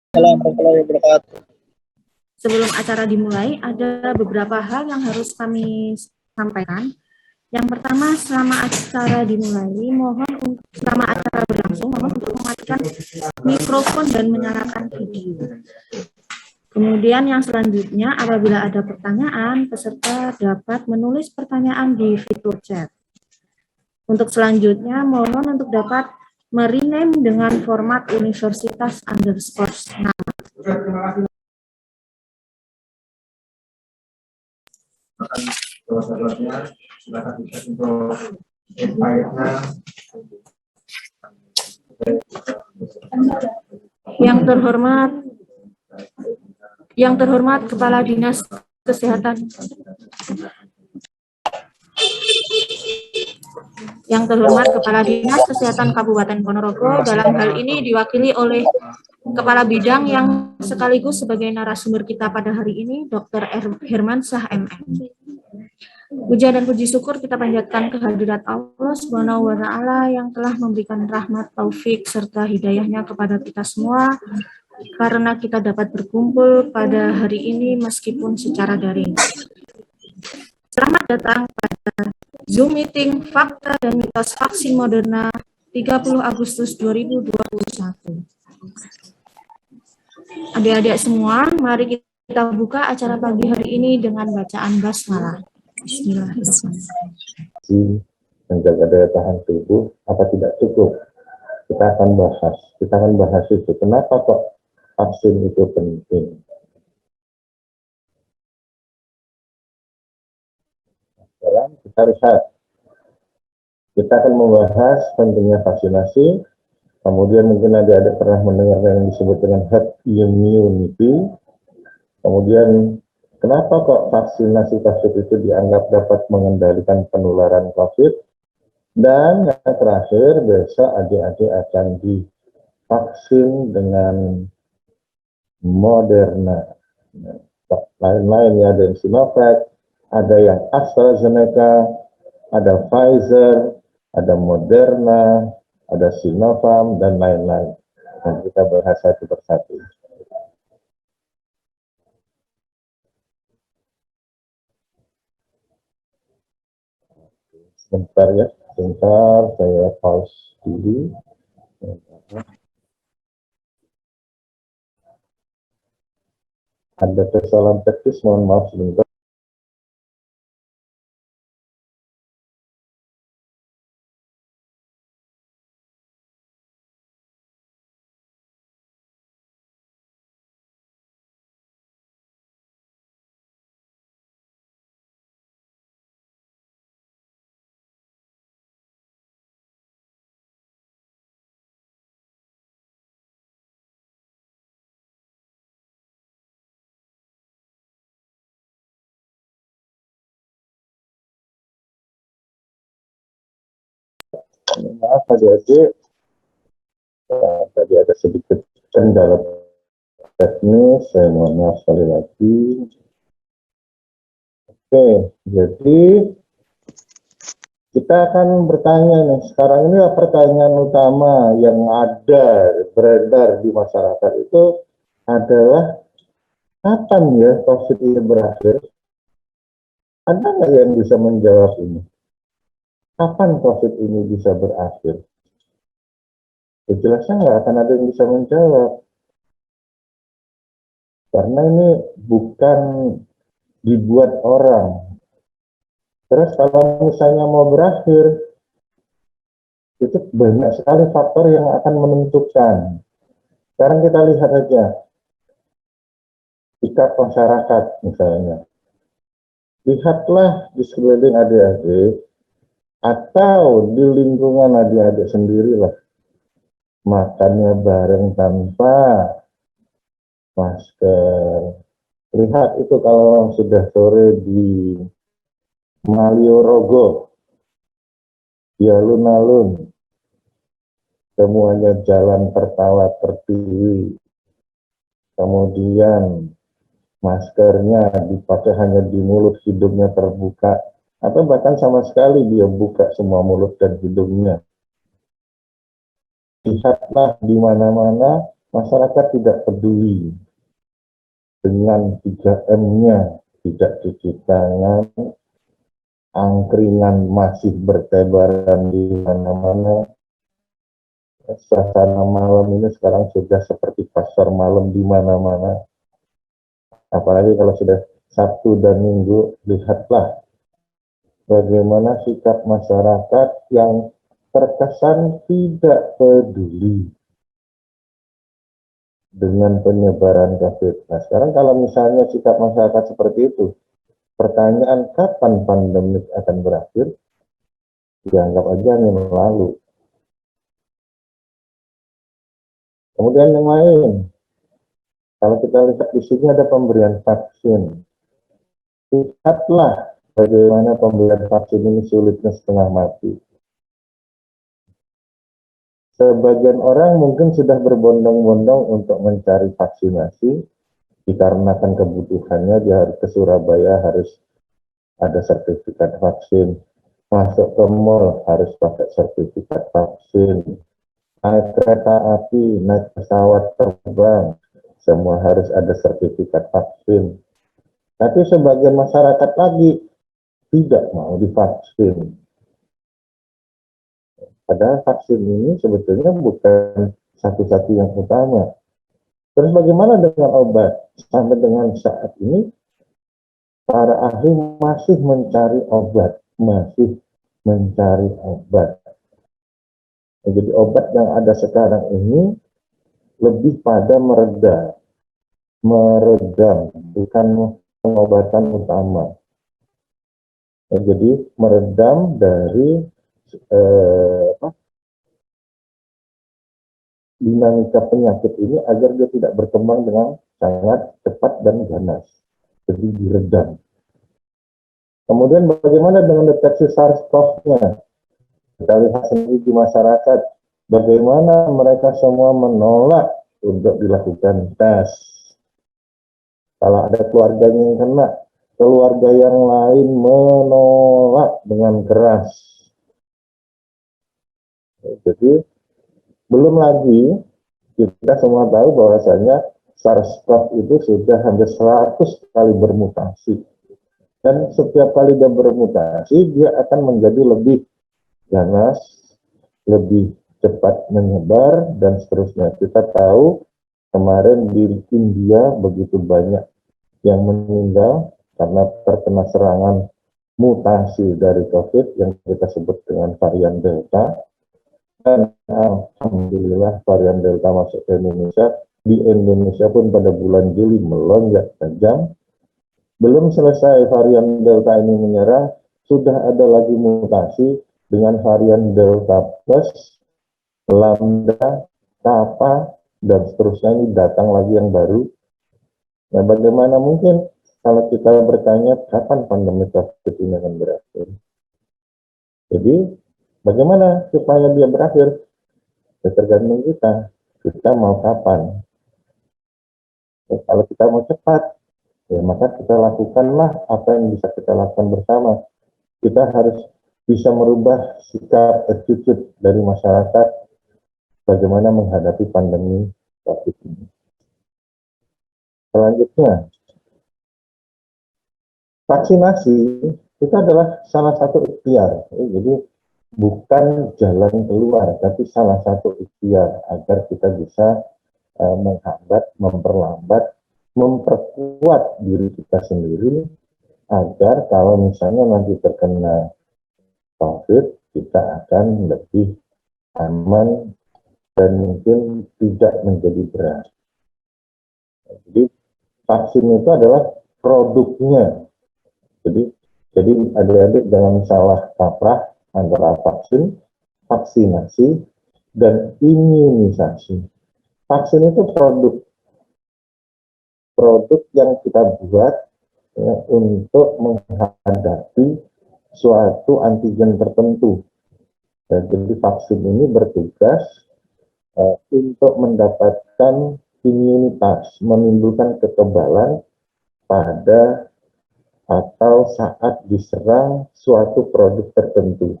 Assalamualaikum warahmatullahi wabarakatuh. Sebelum acara dimulai, ada beberapa hal yang harus kami sampaikan. Yang pertama, selama acara dimulai, selama acara berlangsung, mohon untuk mematikan mikrofon dan menyalakan video. Kemudian yang selanjutnya, apabila ada pertanyaan, peserta dapat menulis pertanyaan di fitur chat. Untuk selanjutnya, mohon untuk dapat merename dengan format universitas_nama. Yang terhormat Kepala Dinas Kesehatan. Yang terhormat Kepala Dinas Kesehatan Kabupaten Ponorogo, dalam hal ini diwakili oleh Kepala Bidang yang sekaligus sebagai narasumber kita pada hari ini, Dr. Hermansyah MM. Puja dan puji syukur kita panjatkan kehadirat Allah Subhanahu wa Ta'ala yang telah memberikan rahmat, taufik, serta hidayahnya kepada kita semua, karena kita dapat berkumpul pada hari ini meskipun secara daring. Selamat datang pada Zoom Meeting Fakta dan Mitos Vaksin Moderna 30 Agustus 2021. Adik-adik semua, mari kita buka acara pagi hari ini dengan bacaan basmalah. Bismillahirrahmanirrahim. Menjaga daya tahan tubuh apa tidak cukup? Kita akan bahas itu. Kenapa kok vaksin itu penting? Sekarang kita lihat. Kita akan membahas pentingnya vaksinasi. Kemudian mungkin adik-adik pernah mendengar yang disebut dengan herd immunity. Kemudian kenapa kok vaksinasi COVID itu dianggap dapat mengendalikan penularan COVID? Dan yang terakhir, besok adik-adik akan divaksin dengan Moderna. Lain-lain ya, ada yang Sinovac, ada yang AstraZeneca, ada Pfizer, ada Moderna, ada Sinovac, dan lain-lain. Dan kita bahas satu persatu. Sebentar ya, sebentar saya pause dulu. Ada kesalahan teknis, mohon maaf sebentar. Maaf adik-adik, tadi ada sedikit kendala teknis, saya mohon maaf sekali lagi. Oke, jadi kita akan bertanya nih, sekarang ini pertanyaan utama yang ada, beredar di masyarakat itu adalah, kapan ya COVID ini berakhir? Ada nggak yang bisa menjawab ini? Kapan COVID ini bisa berakhir? Jelasnya nggak akan ada yang bisa menjawab. Karena ini bukan dibuat orang. Terus kalau misalnya mau berakhir, itu banyak sekali faktor yang akan menentukan. Sekarang kita lihat aja, sikap masyarakat misalnya. Lihatlah di sekeliling adik-adik, atau di lingkungan adik-adik sendirilah, makannya bareng tanpa masker. Lihat itu kalau sudah sore di Maliorogo, di alun-alun, semuanya jalan tertawa tertiwi. Kemudian maskernya dipakai hanya di mulut, hidungnya terbuka, atau bahkan sama sekali dia buka semua mulut dan hidungnya. Lihatlah di mana-mana masyarakat tidak peduli dengan 3M-nya, tidak cuci tangan, angkringan masih bertebaran di mana-mana. Suasana malam ini sekarang sudah seperti pasar malam di mana-mana. Apalagi kalau sudah Sabtu dan Minggu, lihatlah bagaimana sikap masyarakat yang terkesan tidak peduli dengan penyebaran COVID. Nah, sekarang kalau misalnya sikap masyarakat seperti itu, pertanyaan kapan pandemik akan berakhir, dianggap aja yang lalu. Kemudian yang lain, kalau kita lihat di sini ada pemberian vaksin. Lihatlah bagaimana pemberian vaksin ini sulitnya setengah mati. Sebagian orang mungkin sudah berbondong-bondong untuk mencari vaksinasi, dikarenakan kebutuhannya dia harus ke Surabaya, harus ada sertifikat vaksin. Masuk ke mall harus pakai sertifikat vaksin. Naik kereta api, naik pesawat terbang, semua harus ada sertifikat vaksin. Tapi sebagian masyarakat lagi tidak mau divaksin. Padahal vaksin ini sebetulnya bukan satu-satu yang utama. Terus bagaimana dengan obat? Sampai dengan saat ini, para ahli masih mencari obat, masih mencari obat. Jadi obat yang ada sekarang ini lebih pada meredam, bukan pengobatan utama. Jadi meredam dari dinamika penyakit ini agar dia tidak berkembang dengan sangat cepat dan ganas. Jadi diredam. Kemudian bagaimana dengan deteksi SARS-CoV-nya? Kita lihat sendiri di masyarakat, bagaimana mereka semua menolak untuk dilakukan tes. Kalau ada keluarganya yang kena, keluarga yang lain menolak dengan keras. Jadi belum lagi kita semua tahu bahwasanya SARS-CoV itu sudah hampir 100 kali bermutasi. Dan setiap kali dia bermutasi, dia akan menjadi lebih ganas, lebih cepat menyebar, dan seterusnya. Kita tahu kemarin di India begitu banyak yang meninggal karena terkena serangan mutasi dari COVID yang kita sebut dengan varian Delta. Dan alhamdulillah varian Delta masuk ke Indonesia. Di Indonesia pun pada bulan Juli melonjak tajam. Belum selesai varian Delta ini menyerang, sudah ada lagi mutasi dengan varian Delta Plus, Lambda, Kappa, dan seterusnya. Ini datang lagi yang baru. Nah, bagaimana mungkin kalau kita bertanya kapan pandemi COVID ini akan berakhir? Jadi, bagaimana supaya dia berakhir? Ya, tergantung kita. Kita mau kapan? Ya, kalau kita mau cepat, ya maka kita lakukanlah apa yang bisa kita lakukan bersama. Kita harus bisa merubah sikap attitude dari masyarakat bagaimana menghadapi pandemi COVID ini. Selanjutnya, vaksinasi itu adalah salah satu ikhtiar. Jadi bukan jalan keluar, tapi salah satu ikhtiar agar kita bisa menghambat, memperlambat, memperkuat diri kita sendiri agar kalau misalnya nanti terkena COVID, kita akan lebih aman dan mungkin tidak menjadi berat. Jadi vaksin itu adalah produknya. Jadi adik-adik jangan salah kaprah antara vaksin, vaksinasi, dan imunisasi. Vaksin itu produk yang kita buat ya, untuk menghadapi suatu antigen tertentu. Dan jadi vaksin ini bertugas untuk mendapatkan imunitas, menimbulkan kekebalan pada atau saat diserang suatu produk tertentu.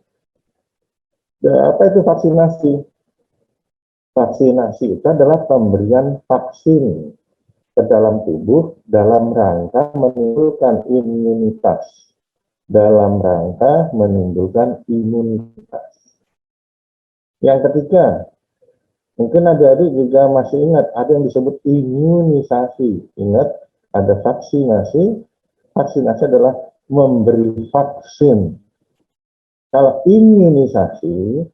Apa itu vaksinasi? Vaksinasi itu adalah pemberian vaksin ke dalam tubuh dalam rangka menimbulkan imunitas. Dalam rangka menimbulkan imunitas. Yang ketiga, mungkin adik-adik juga masih ingat ada yang disebut imunisasi. Ingat, ada vaksinasi. Vaksinasi adalah memberi vaksin. Kalau imunisasi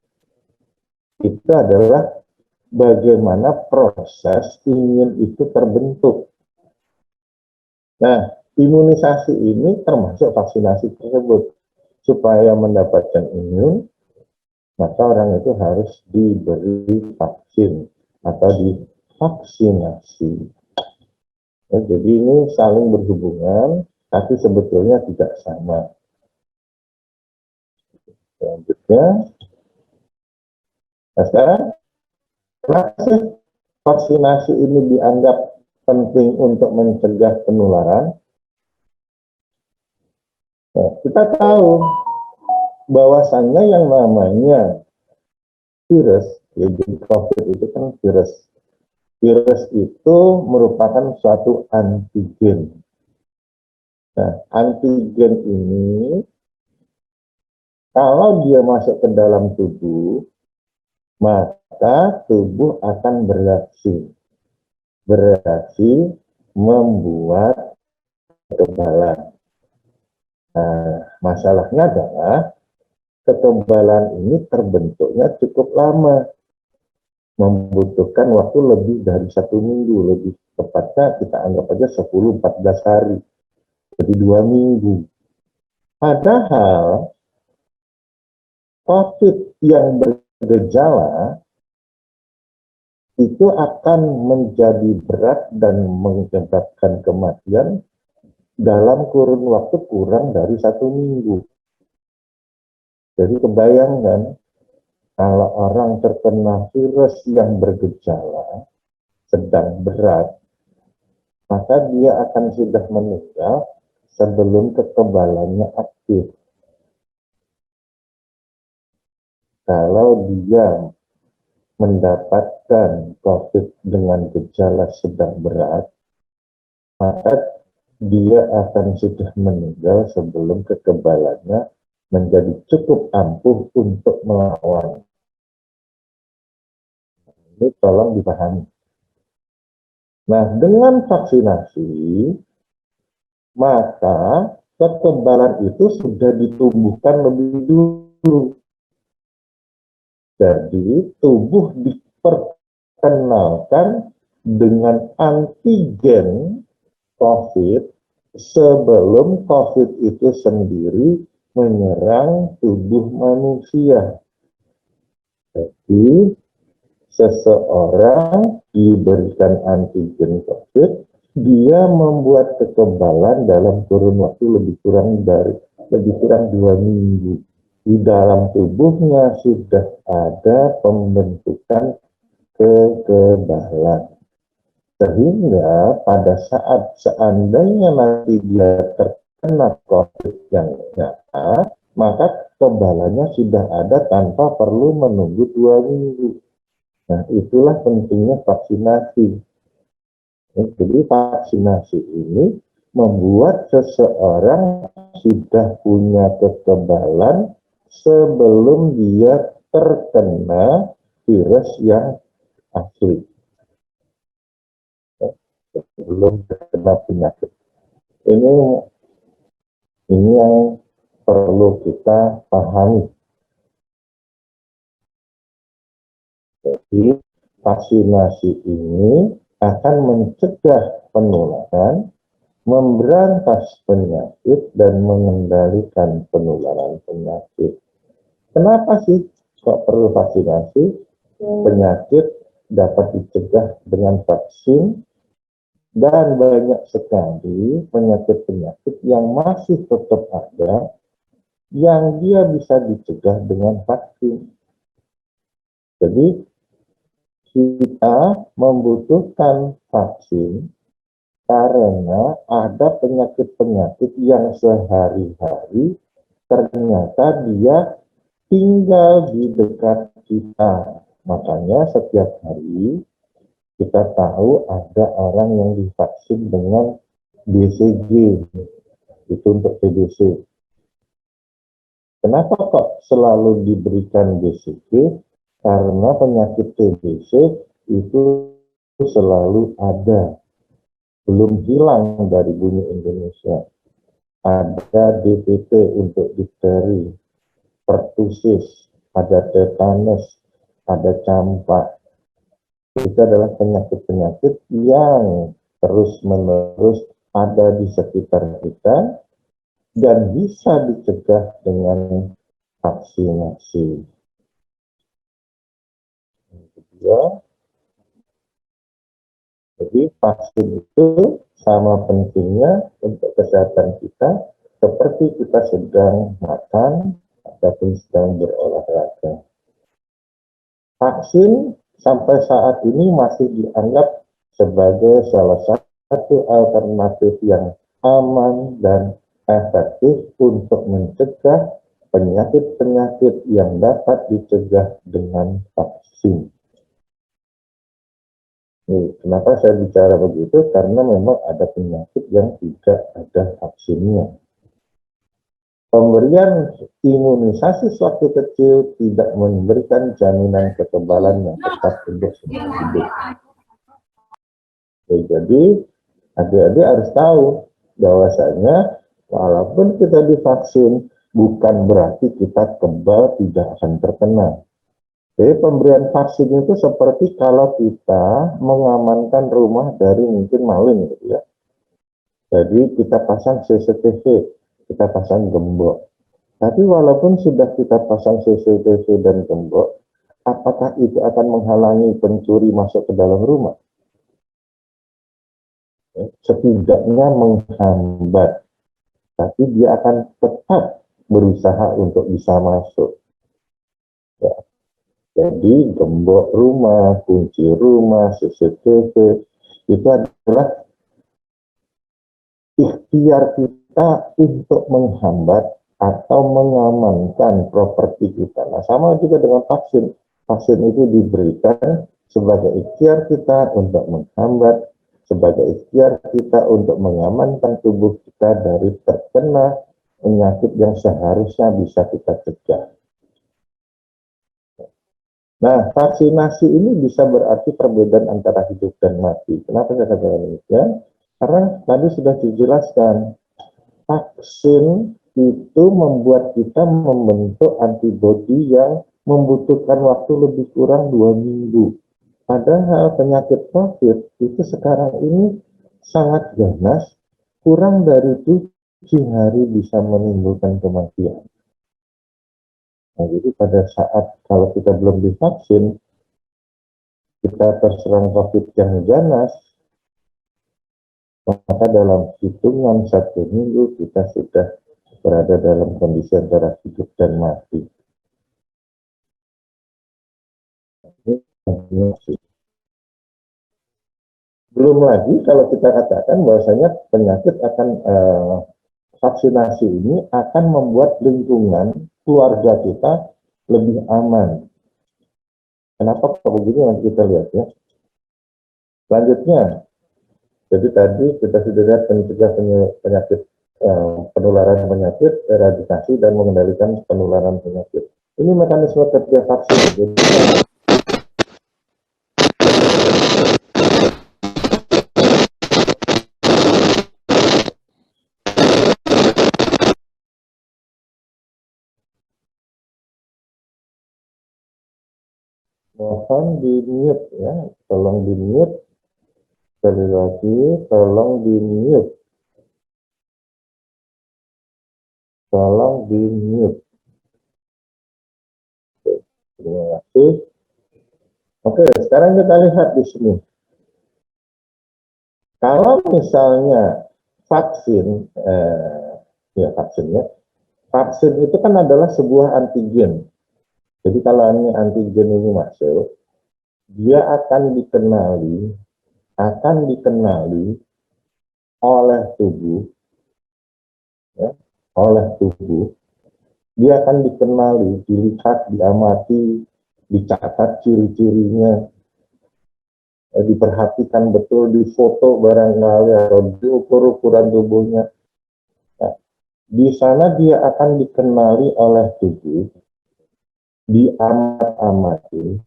itu adalah bagaimana proses imun itu terbentuk. Nah, imunisasi ini termasuk vaksinasi tersebut. Supaya mendapatkan imun, maka orang itu harus diberi vaksin atau divaksinasi. Ya, jadi ini saling berhubungan, tapi sebetulnya tidak sama. Selanjutnya, nah sekarang, kenapa sih vaksinasi ini dianggap penting untuk mencegah penularan? Nah, kita tahu bahwasannya yang namanya virus, ya, jadi COVID itu kan virus. Virus itu merupakan suatu antigen. Nah, antigen ini kalau dia masuk ke dalam tubuh, maka tubuh akan bereaksi. Bereaksi membuat kekebalan. Nah, masalahnya adalah kekebalan ini terbentuknya cukup lama. Membutuhkan waktu lebih dari 1 minggu. Lebih tepatnya kita anggap aja 10-14 hari. Jadi 2 minggu. Padahal COVID yang bergejala itu akan menjadi berat dan menyebabkan kematian dalam kurun waktu kurang dari 1 minggu. Jadi kebayangkan kalau orang terkena virus yang bergejala sedang berat, maka dia akan sudah meninggal sebelum kekebalannya aktif. Kalau dia mendapatkan COVID dengan gejala sedang berat, maka dia akan sudah meninggal sebelum kekebalannya menjadi cukup ampuh untuk melawan. Ini tolong dipahami. Nah, dengan vaksinasi, maka kekebalan itu sudah ditumbuhkan lebih dulu. Jadi, tubuh diperkenalkan dengan antigen COVID sebelum COVID itu sendiri menyerang tubuh manusia. Jadi, seseorang diberikan antigen COVID, dia membuat kekebalan dalam kurun waktu lebih kurang 2 minggu. Di dalam tubuhnya sudah ada pembentukan kekebalan. Sehingga pada saat seandainya nanti dia terkena COVID yang nyata, maka kekebalannya sudah ada tanpa perlu menunggu 2 minggu. Nah, itulah pentingnya vaksinasi. Jadi vaksinasi ini membuat seseorang sudah punya kekebalan sebelum dia terkena virus yang asli. Sebelum terkena penyakit. Ini yang perlu kita pahami. Jadi vaksinasi ini akan mencegah penularan, memberantas penyakit, dan mengendalikan penularan penyakit. Kenapa sih kok perlu vaksinasi? Penyakit dapat dicegah dengan vaksin, dan banyak sekali penyakit-penyakit yang masih tetap ada, yang dia bisa dicegah dengan vaksin. Jadi, kita membutuhkan vaksin karena ada penyakit-penyakit yang sehari-hari ternyata dia tinggal di dekat kita. Makanya setiap hari kita tahu ada orang yang divaksin dengan BCG, itu untuk TBC. Kenapa kok selalu diberikan BCG? Karena penyakit TBC itu selalu ada, belum hilang dari bumi Indonesia. Ada DPT untuk difteri, pertusis, ada tetanus, ada campak. Itu adalah penyakit-penyakit yang terus-menerus ada di sekitar kita dan bisa dicegah dengan vaksinasi. Yang kedua, jadi vaksin itu sama pentingnya untuk kesehatan kita seperti kita sedang makan ataupun sedang berolahraga. Vaksin sampai saat ini masih dianggap sebagai salah satu alternatif yang aman dan efektif untuk mencegah penyakit-penyakit yang dapat dicegah dengan vaksin. Kenapa saya bicara begitu? Karena memang ada penyakit yang tidak ada vaksinnya. Pemberian imunisasi sewaktu kecil tidak memberikan jaminan kekebalan yang tetap untuk seumur hidup. Jadi adik-adik harus tahu bahwasanya walaupun kita divaksin, bukan berarti kita kebal tidak akan terkena. Jadi pemberian vaksin itu seperti kalau kita mengamankan rumah dari mungkin maling, gitu ya. Jadi kita pasang CCTV, kita pasang gembok. Tapi walaupun sudah kita pasang CCTV dan gembok, apakah itu akan menghalangi pencuri masuk ke dalam rumah? Setidaknya menghambat, tapi dia akan tetap berusaha untuk bisa masuk. Ya. Jadi gembok rumah, kunci rumah, CCTV, itu adalah ikhtiar kita untuk menghambat atau mengamankan properti kita. Nah, sama juga dengan vaksin. Vaksin itu diberikan sebagai ikhtiar kita untuk menghambat, sebagai ikhtiar kita untuk mengamankan tubuh kita dari terkena penyakit yang seharusnya bisa kita cegah. Nah, vaksinasi ini bisa berarti perbedaan antara hidup dan mati. Kenapa saya katakan demikian? Karena tadi sudah dijelaskan, vaksin itu membuat kita membentuk antibodi yang membutuhkan waktu lebih kurang 2 minggu. Padahal penyakit COVID itu sekarang ini sangat ganas, kurang dari 7 hari bisa menimbulkan kematian. Nah, jadi pada saat kalau kita belum divaksin, kita terserang COVID yang ganas, maka dalam hitungan 1 minggu kita sudah berada dalam kondisi antara hidup dan mati. Belum lagi kalau kita katakan bahwasanya penyakit akan vaksinasi ini akan membuat lingkungan keluarga kita lebih aman. Kenapa kok begini? Nanti kita lihat ya. Selanjutnya, jadi tadi kita sudah lihat mencegah penyakit, penularan penyakit, eradikasi dan mengendalikan penularan penyakit. Ini mekanisme kerja vaksin. Jadi, mohon di mute ya, tolong di mute. Sekali lagi, tolong di mute. Tolong di mute. Terima kasih. Oke, sekarang kita lihat di sini. Kalau misalnya vaksin, vaksin itu kan adalah sebuah antigen. Jadi kalau antigen ini masuk, dia akan dikenali oleh tubuh, ya, oleh tubuh. Dia akan dikenali, dilihat, diamati dicatat ciri-cirinya, diperhatikan betul, difoto barangkali atau diukur ukuran tubuhnya. Nah, di sana dia akan dikenali oleh tubuh, diamat-amati,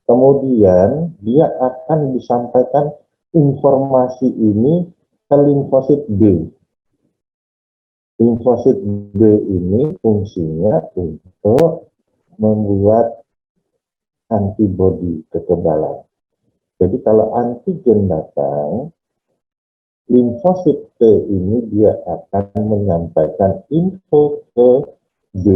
kemudian dia akan disampaikan informasi ini ke limfosit B. Limfosit B ini fungsinya untuk membuat antibodi kekebalan. Jadi kalau antigen datang, limfosit T ini dia akan menyampaikan info ke B.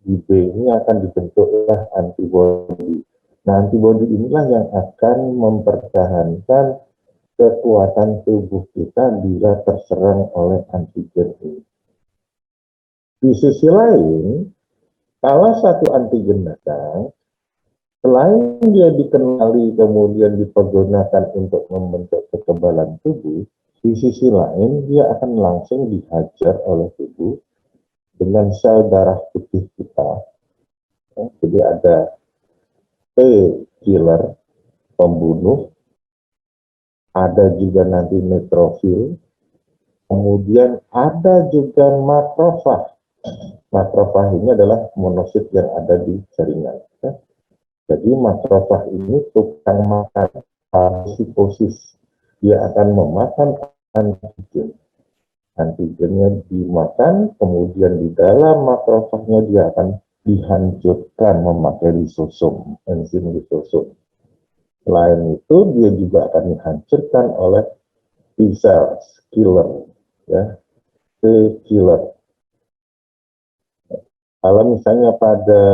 Di B ini akan dibentuklah antibodi. Nah, antibodi inilah yang akan mempertahankan kekuatan tubuh kita bila terserang oleh antigen ini. Di sisi lain, kalau satu antigen datang, selain dia dikenali kemudian dipergunakan untuk membentuk kekebalan tubuh, di sisi lain dia akan langsung dihajar oleh tubuh dengan sel darah putih kita. Jadi ada T killer, pembunuh, ada juga nanti neutrofil, kemudian ada juga makrofag. Makrofag ini adalah monosit yang ada di jaringan. Jadi makrofag ini tukang makan, fagositosis. Dia akan memakan antigen. Antigennya dimakan, kemudian di dalam makrofagnya dia akan dihancurkan memakai lisosom, enzim lisosom. Selain itu, dia juga akan dihancurkan oleh T-cells killer, ya, T killer. Kalau misalnya pada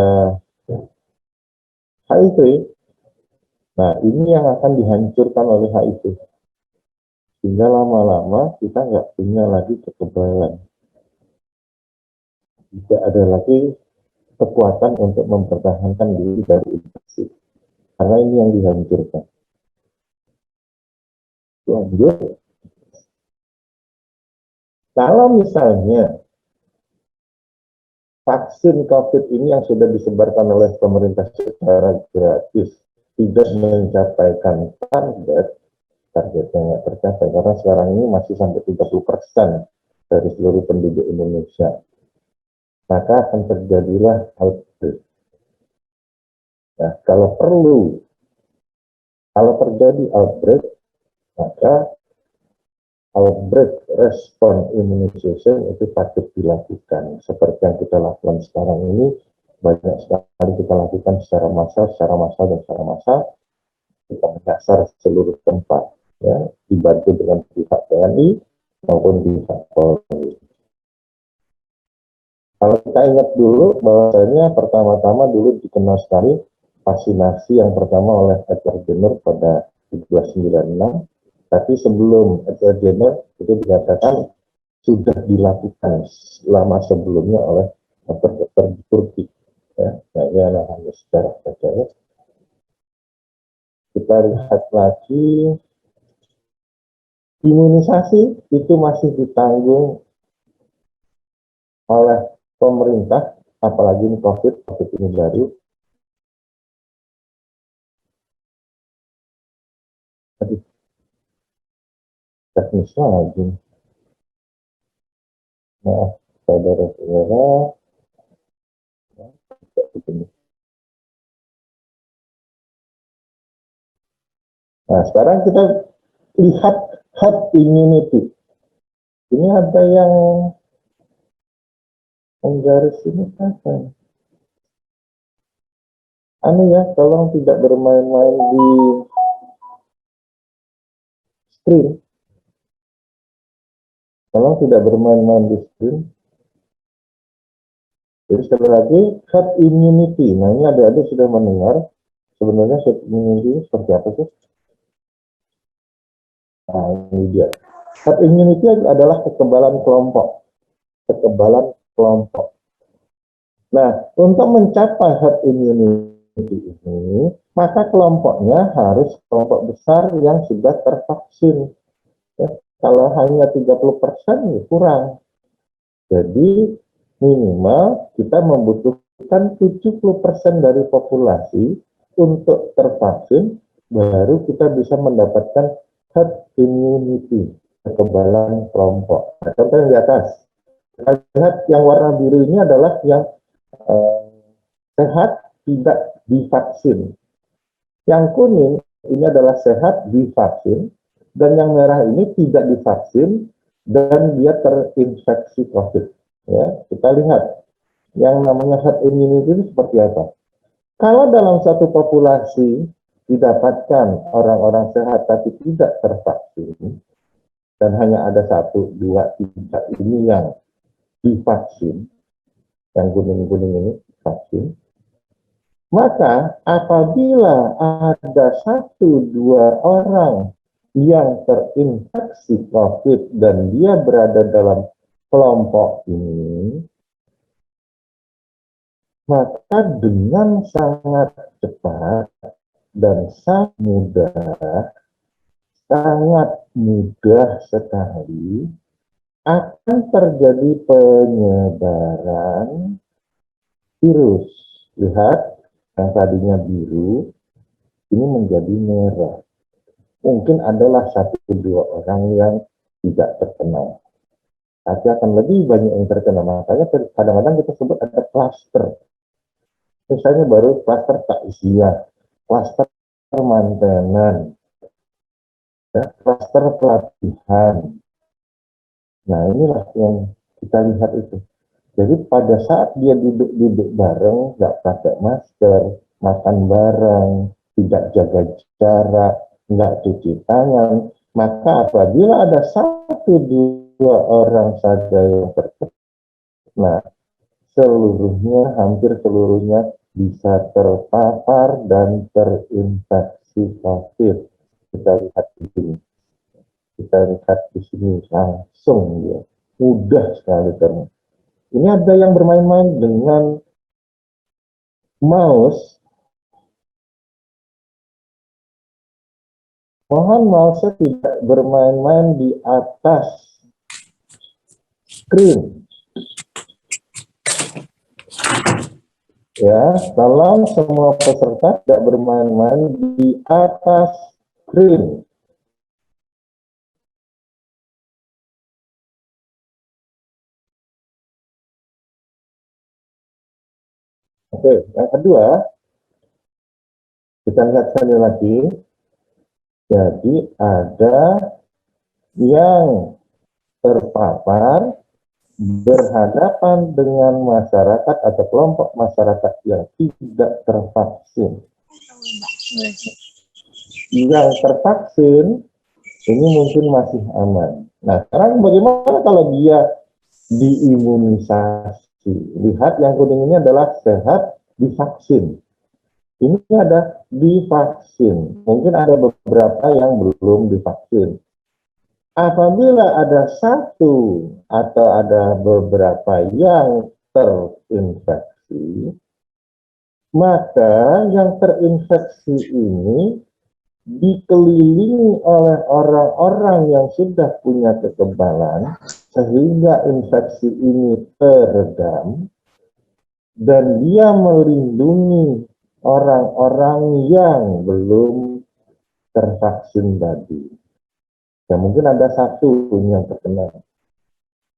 HIV, nah ini yang akan dihancurkan oleh HIV. Sehingga lama-lama kita nggak punya lagi kekebalan. Tidak ada lagi kekuatan untuk mempertahankan diri dari infeksi. Karena ini yang dihancurkan. Lanjut. Kalau misalnya vaksin COVID ini yang sudah disebarkan oleh pemerintah secara gratis tidak mencapai targetnya nggak tercapai, karena sekarang ini masih sampai 30% dari seluruh penduduk Indonesia, maka akan terjadilah outbreak. Nah, kalau terjadi outbreak, maka outbreak respon immunization itu patut dilakukan. Seperti yang kita lakukan sekarang ini, banyak sekali kita lakukan secara massal, dan secara massal. Kita menyasar seluruh tempat, ya, dibantu dengan pihak TNI maupun pihak Polri. Kalau kita ingat dulu, bahwasanya pertama-tama dulu dikenal sekali vaksinasi yang pertama oleh Edward Jenner pada 1996, tapi sebelum Edward Jenner itu dikatakan sudah dilakukan lama sebelumnya oleh dokter-dokter di Turki. Ya, nah, ini hanya sejarah saja. Ya. Kita lihat lagi, imunisasi itu masih ditanggung oleh pemerintah, apalagi ini COVID ini baru. Aduh, teknis lagi. Maaf, saudara-saudara. Nah, sekarang kita lihat herd immunity. Ini ada yang menggaris ini apa? Anu ya, tolong tidak bermain-main di screen. Tolong tidak bermain-main di screen. Jadi sekali lagi, herd immunity. Nah, ini adik-adik sudah mendengar. Sebenarnya herd immunity ini seperti apa sih? Nah, ini dia. Herd immunity adalah kekebalan kelompok. Kekebalan kelompok. Nah, untuk mencapai herd immunity ini, maka kelompoknya harus kelompok besar yang sudah tervaksin. Ya, kalau hanya 30% ya kurang. Jadi minimal kita membutuhkan kan 70% dari populasi untuk tervaksin, baru kita bisa mendapatkan herd immunity, kekebalan kelompok. Nah, contoh yang di atas, kita lihat yang warna biru ini adalah yang sehat tidak divaksin. Yang kuning ini adalah sehat divaksin, dan yang merah ini tidak divaksin dan dia terinfeksi COVID. Ya, kita lihat yang namanya herd immunity itu seperti apa. Kalau dalam satu populasi didapatkan orang-orang sehat tapi tidak tervaksin, dan hanya ada 1, 2, 3 ini yang divaksin, yang kuning-kuning ini vaksin, maka apabila ada 1, 2 orang yang terinfeksi COVID dan dia berada dalam kelompok ini, maka dengan sangat cepat dan sangat mudah sekali akan terjadi penyebaran virus. Lihat, yang tadinya biru, ini menjadi merah. Mungkin adalah 1, 2 orang yang tidak terkena, tapi akan lebih banyak yang terkena. Makanya kadang-kadang kita sebut ada klaster. Misalnya baru klaster takziah, klaster mantenan, ya, klaster pelatihan. Nah, inilah yang kita lihat itu. Jadi pada saat dia duduk-duduk bareng, nggak pakai masker, makan bareng, tidak jaga jarak, nggak cuci tangan, maka apabila ada 1, 2 orang saja yang terkena, hampir seluruhnya bisa terpapar dan terinfeksi COVID. Kita lihat di sini. Langsung ya, mudah sekali karena ini ada yang bermain-main dengan mouse. Mohon mouse tidak bermain-main di atas screen. Ya, tolong semua peserta tidak bermain-main di atas screen. Oke, yang kedua, kita lihat sekali lagi. Jadi ada yang terpapar berhadapan dengan masyarakat atau kelompok masyarakat yang tidak tervaksin. Yang tervaksin ini mungkin masih aman. Nah, sekarang bagaimana kalau dia diimunisasi? Lihat yang kuning ini adalah sehat divaksin. Ini ada divaksin. Mungkin ada beberapa yang belum divaksin. Apabila ada 1 atau ada beberapa yang terinfeksi, maka yang terinfeksi ini dikelilingi oleh orang-orang yang sudah punya kekebalan, sehingga infeksi ini teredam, dan dia melindungi orang-orang yang belum tervaksin tadi. Ya mungkin ada 1 yang terkena,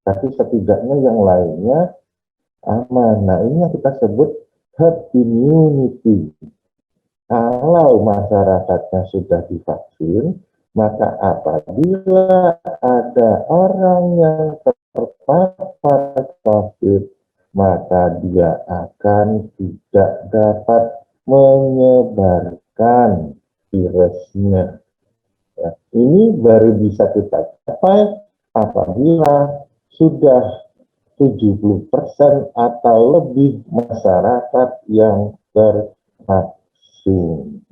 tapi setidaknya yang lainnya aman. Nah, ini yang kita sebut herd immunity. Kalau masyarakatnya sudah divaksin, maka apabila ada orang yang terpapar COVID, maka dia akan tidak dapat menyebarkan virusnya. Ya, ini baru bisa kita capai apabila sudah 70% atau lebih masyarakat yang tervaksin.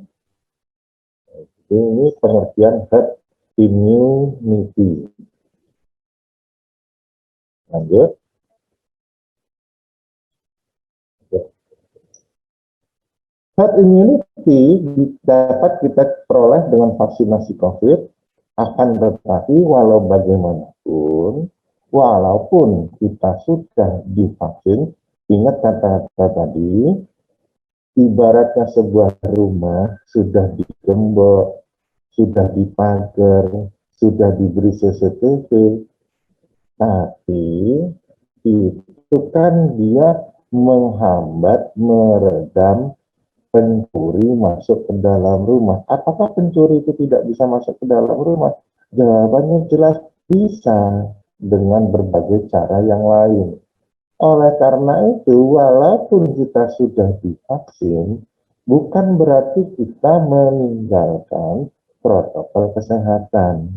Ini pengertian herd immunity. Lanjut. Herd immunity dapat kita peroleh dengan vaksinasi COVID, akan tetapi walaupun kita sudah divaksin, Ingat kata-kata tadi, ibaratnya sebuah rumah sudah digembok, sudah dipagar, sudah diberi CCTV, tapi itu kan dia menghambat, meredam pencuri masuk ke dalam rumah. Apakah pencuri itu tidak bisa masuk ke dalam rumah? Jawabannya jelas bisa dengan berbagai cara yang lain. Oleh karena itu, walaupun kita sudah divaksin, bukan berarti kita meninggalkan protokol kesehatan.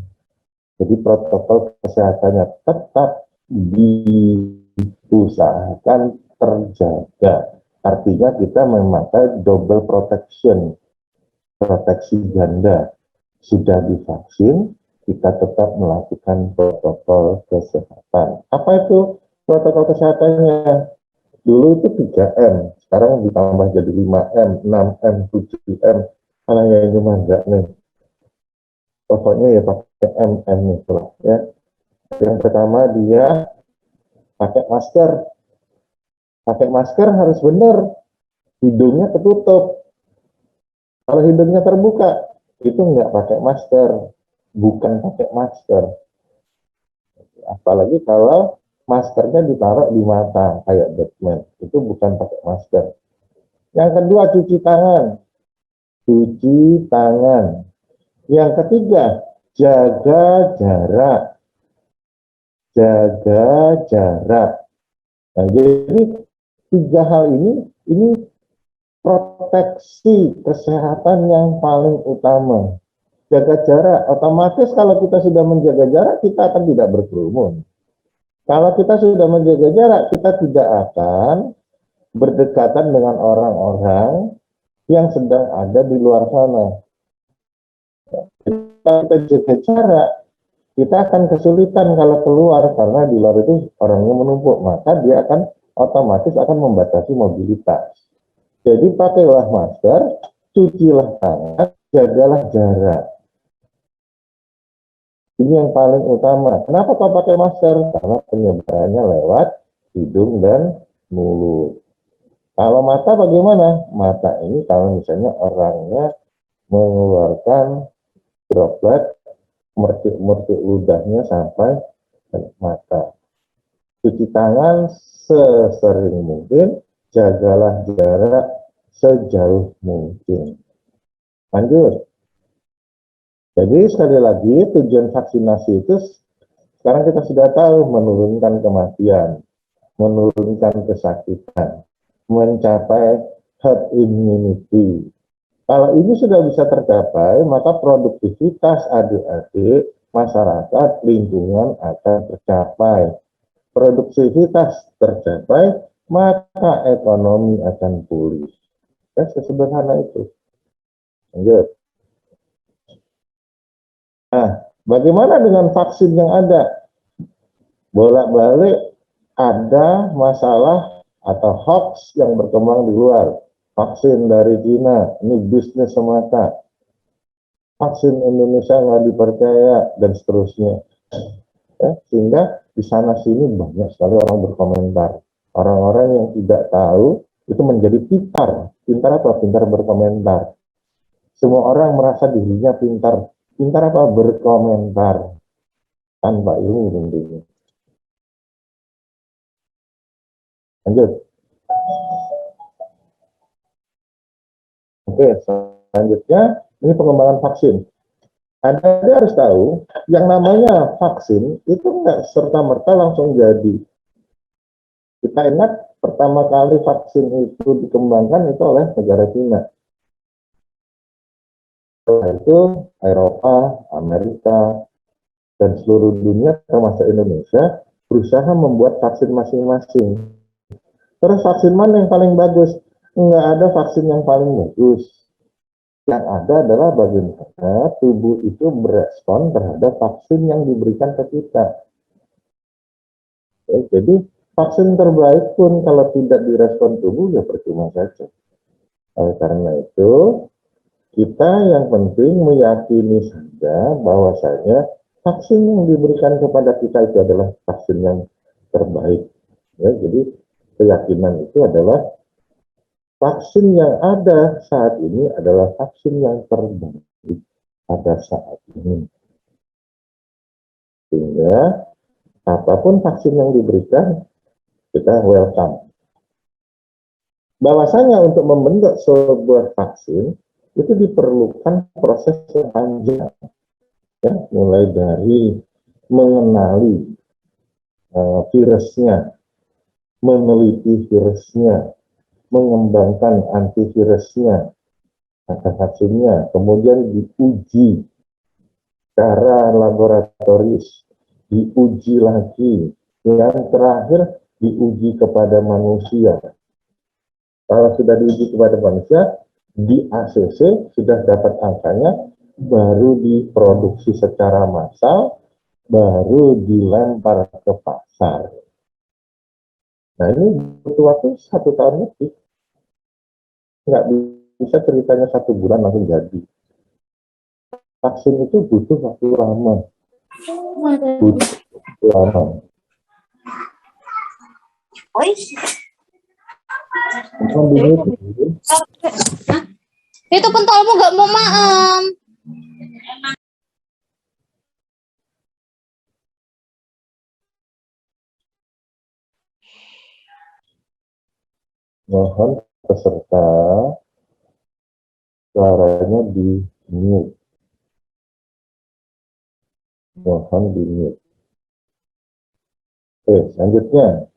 Jadi protokol kesehatannya tetap diusahakan terjaga. Artinya kita memakai double protection, proteksi ganda. Sudah divaksin, kita tetap melakukan protokol kesehatan. Apa itu protokol kesehatannya? Dulu itu 3M, sekarang ditambah jadi 5M, 6M, 7M. Kalau yang ini mah enggak nih. Pokoknya ya pakai MM itu lah ya. Yang pertama dia pakai masker. Pakai masker harus benar, hidungnya ketutup. Kalau hidungnya terbuka, itu nggak pakai masker, bukan pakai masker. Apalagi kalau maskernya ditaruh di mata kayak Batman, itu bukan pakai masker. Yang kedua, cuci tangan. Cuci tangan. Yang ketiga, jaga jarak. Jaga jarak. Nah, jadi tiga hal ini proteksi kesehatan yang paling utama. Jaga jarak, otomatis kalau kita sudah menjaga jarak, kita akan tidak berkerumun. Kalau kita sudah menjaga jarak, kita tidak akan berdekatan dengan orang-orang yang sedang ada di luar sana. Kalau kita jaga jarak, kita akan kesulitan kalau keluar karena di luar itu orangnya menumpuk, maka dia akan otomatis akan membatasi mobilitas. Jadi pakailah masker, cucilah tangan, jagalah jarak. Ini yang paling utama. Kenapa kau pakai masker? Karena penyebarannya lewat hidung dan mulut. Kalau mata bagaimana? Mata ini kalau misalnya orangnya mengeluarkan droplet, mertik-mertik ludahnya sampai ke mata. Cuci tangan sesering mungkin, jagalah jarak sejauh mungkin. Lanjut. Jadi sekali lagi tujuan vaksinasi itu sekarang kita sudah tahu menurunkan kematian, menurunkan kesakitan, mencapai herd immunity. Kalau ini sudah bisa tercapai, maka produktivitas adik-adik, masyarakat, lingkungan akan tercapai. Produktivitas tercapai, maka ekonomi akan pulih. Ya, sesederhana itu. Lanjut. Nah, bagaimana dengan vaksin yang ada? Bolak-balik ada masalah atau hoax yang berkembang di luar. Vaksin dari Cina, ini bisnis semata. Vaksin Indonesia nggak dipercaya, dan seterusnya. Ya, sehingga di sana-sini banyak sekali orang berkomentar. Orang-orang yang tidak tahu itu menjadi pintar. Pintar apa? Pintar berkomentar. Semua orang merasa dirinya pintar. Pintar apa? Berkomentar tanpa ilmu tentunya. Lanjut. Oke, selanjutnya ini pengembangan vaksin. Anda harus tahu, yang namanya vaksin itu nggak serta-merta langsung jadi. Kita ingat pertama kali vaksin itu dikembangkan itu oleh negara Cina. Setelah itu Eropa, Amerika, dan seluruh dunia termasuk Indonesia berusaha membuat vaksin masing-masing. Terus vaksin mana yang paling bagus? Nggak ada vaksin yang paling bagus. Yang ada adalah bagaimana tubuh itu berespon terhadap vaksin yang diberikan ke kita. Jadi vaksin terbaik pun kalau tidak direspon tubuh ya percuma saja. Oleh karena itu, kita yang penting meyakini saja bahwasanya vaksin yang diberikan kepada kita itu adalah vaksin yang terbaik. Ya, jadi keyakinan itu adalah vaksin yang ada saat ini adalah vaksin yang terbaik pada saat ini. Sehingga apapun vaksin yang diberikan, kita welcome. Bahwasanya untuk membentuk sebuah vaksin, itu diperlukan proses yang panjang. Ya, mulai dari mengenali virusnya, meneliti virusnya, mengembangkan antivirusnya, maka vaksinnya, kemudian diuji secara laboratoris, diuji lagi, yang terakhir diuji kepada manusia. Kalau sudah diuji kepada manusia, di ACC sudah dapat angkanya, baru diproduksi secara massal, baru dilempar ke pasar. Nah ini butuh waktu 1 tahun lebih. Nggak bisa ceritanya 1 bulan langsung jadi. Vaksin itu butuh waktu lama. Butuh waktu lama. Itu pentolmu gak mau maem. Mohon peserta suaranya di mute. Mohon di mute. Oke, selanjutnya.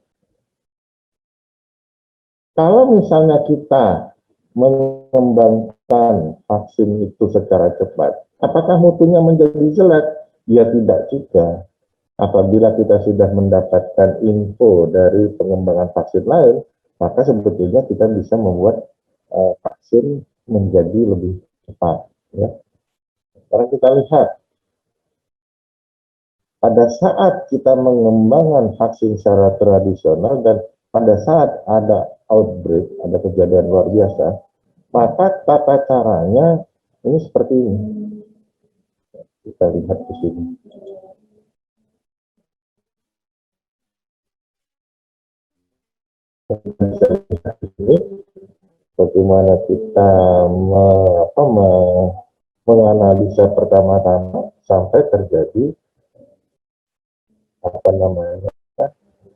Kalau misalnya kita mengembangkan vaksin itu secara cepat, apakah mutunya menjadi jelek? Ya tidak juga. Apabila kita sudah mendapatkan info dari pengembangan vaksin lain, maka sebetulnya kita bisa membuat vaksin menjadi lebih cepat. Ya. Sekarang kita lihat, pada saat kita mengembangkan vaksin secara tradisional dan pada saat ada outbreak, ada kejadian luar biasa, maka tata caranya ini seperti ini. Kita lihat di sini. Ini bagaimana kita menganalisa pertama-tama sampai terjadi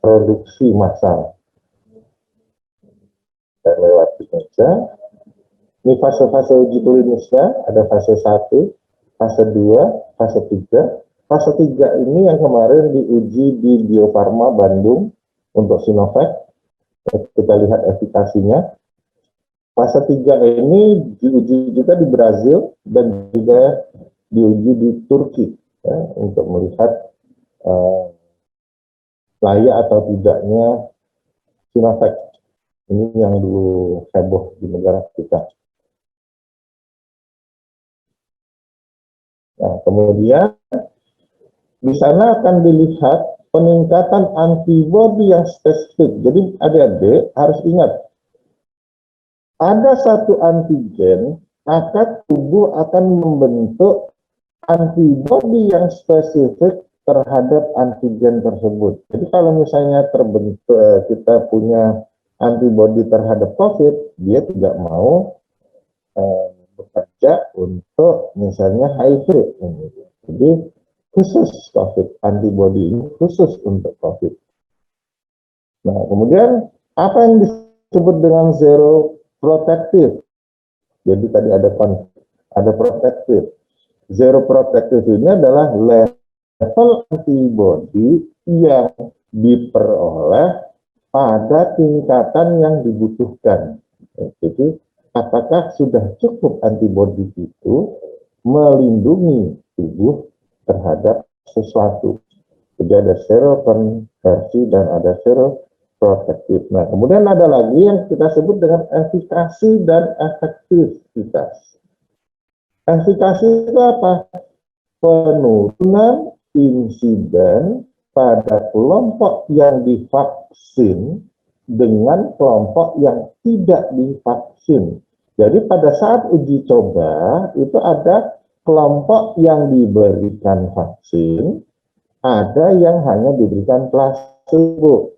produksi massal. Saya lewati saja. Ini fase-fase uji klinisnya, ada fase 1, fase 2, fase 3. Fase 3 ini yang kemarin diuji di Bio Farma Bandung untuk Sinovac. Kita lihat efikasinya. Fase 3 ini diuji juga di Brazil dan juga diuji di Turki ya, untuk melihat layak atau tidaknya Sinovac. Ini yang dulu heboh di negara kita. Nah, kemudian di sana akan dilihat peningkatan antibodi yang spesifik. Jadi adik-adik harus ingat, ada satu antigen, maka tubuh akan membentuk antibodi yang spesifik terhadap antigen tersebut. Jadi kalau misalnya terbentuk, kita punya antibodi terhadap COVID, dia tidak mau bekerja untuk misalnya HIV. Jadi khusus COVID, antibodi ini khusus untuk COVID. Nah, kemudian apa yang disebut dengan zero protective? Jadi tadi ada protective. Zero protective ini adalah level antibodi yang diperoleh pada tingkatan yang dibutuhkan. Jadi apakah sudah cukup antibodi itu melindungi tubuh terhadap sesuatu. Jadi ada serokonversi dan ada seroprotektif. Nah, kemudian ada lagi yang kita sebut dengan efikasi dan efektivitas. Efikasi itu apa? Penurunan insiden pada kelompok yang divaksin dengan kelompok yang tidak divaksin. Jadi pada saat uji coba itu ada kelompok yang diberikan vaksin, ada yang hanya diberikan placebo.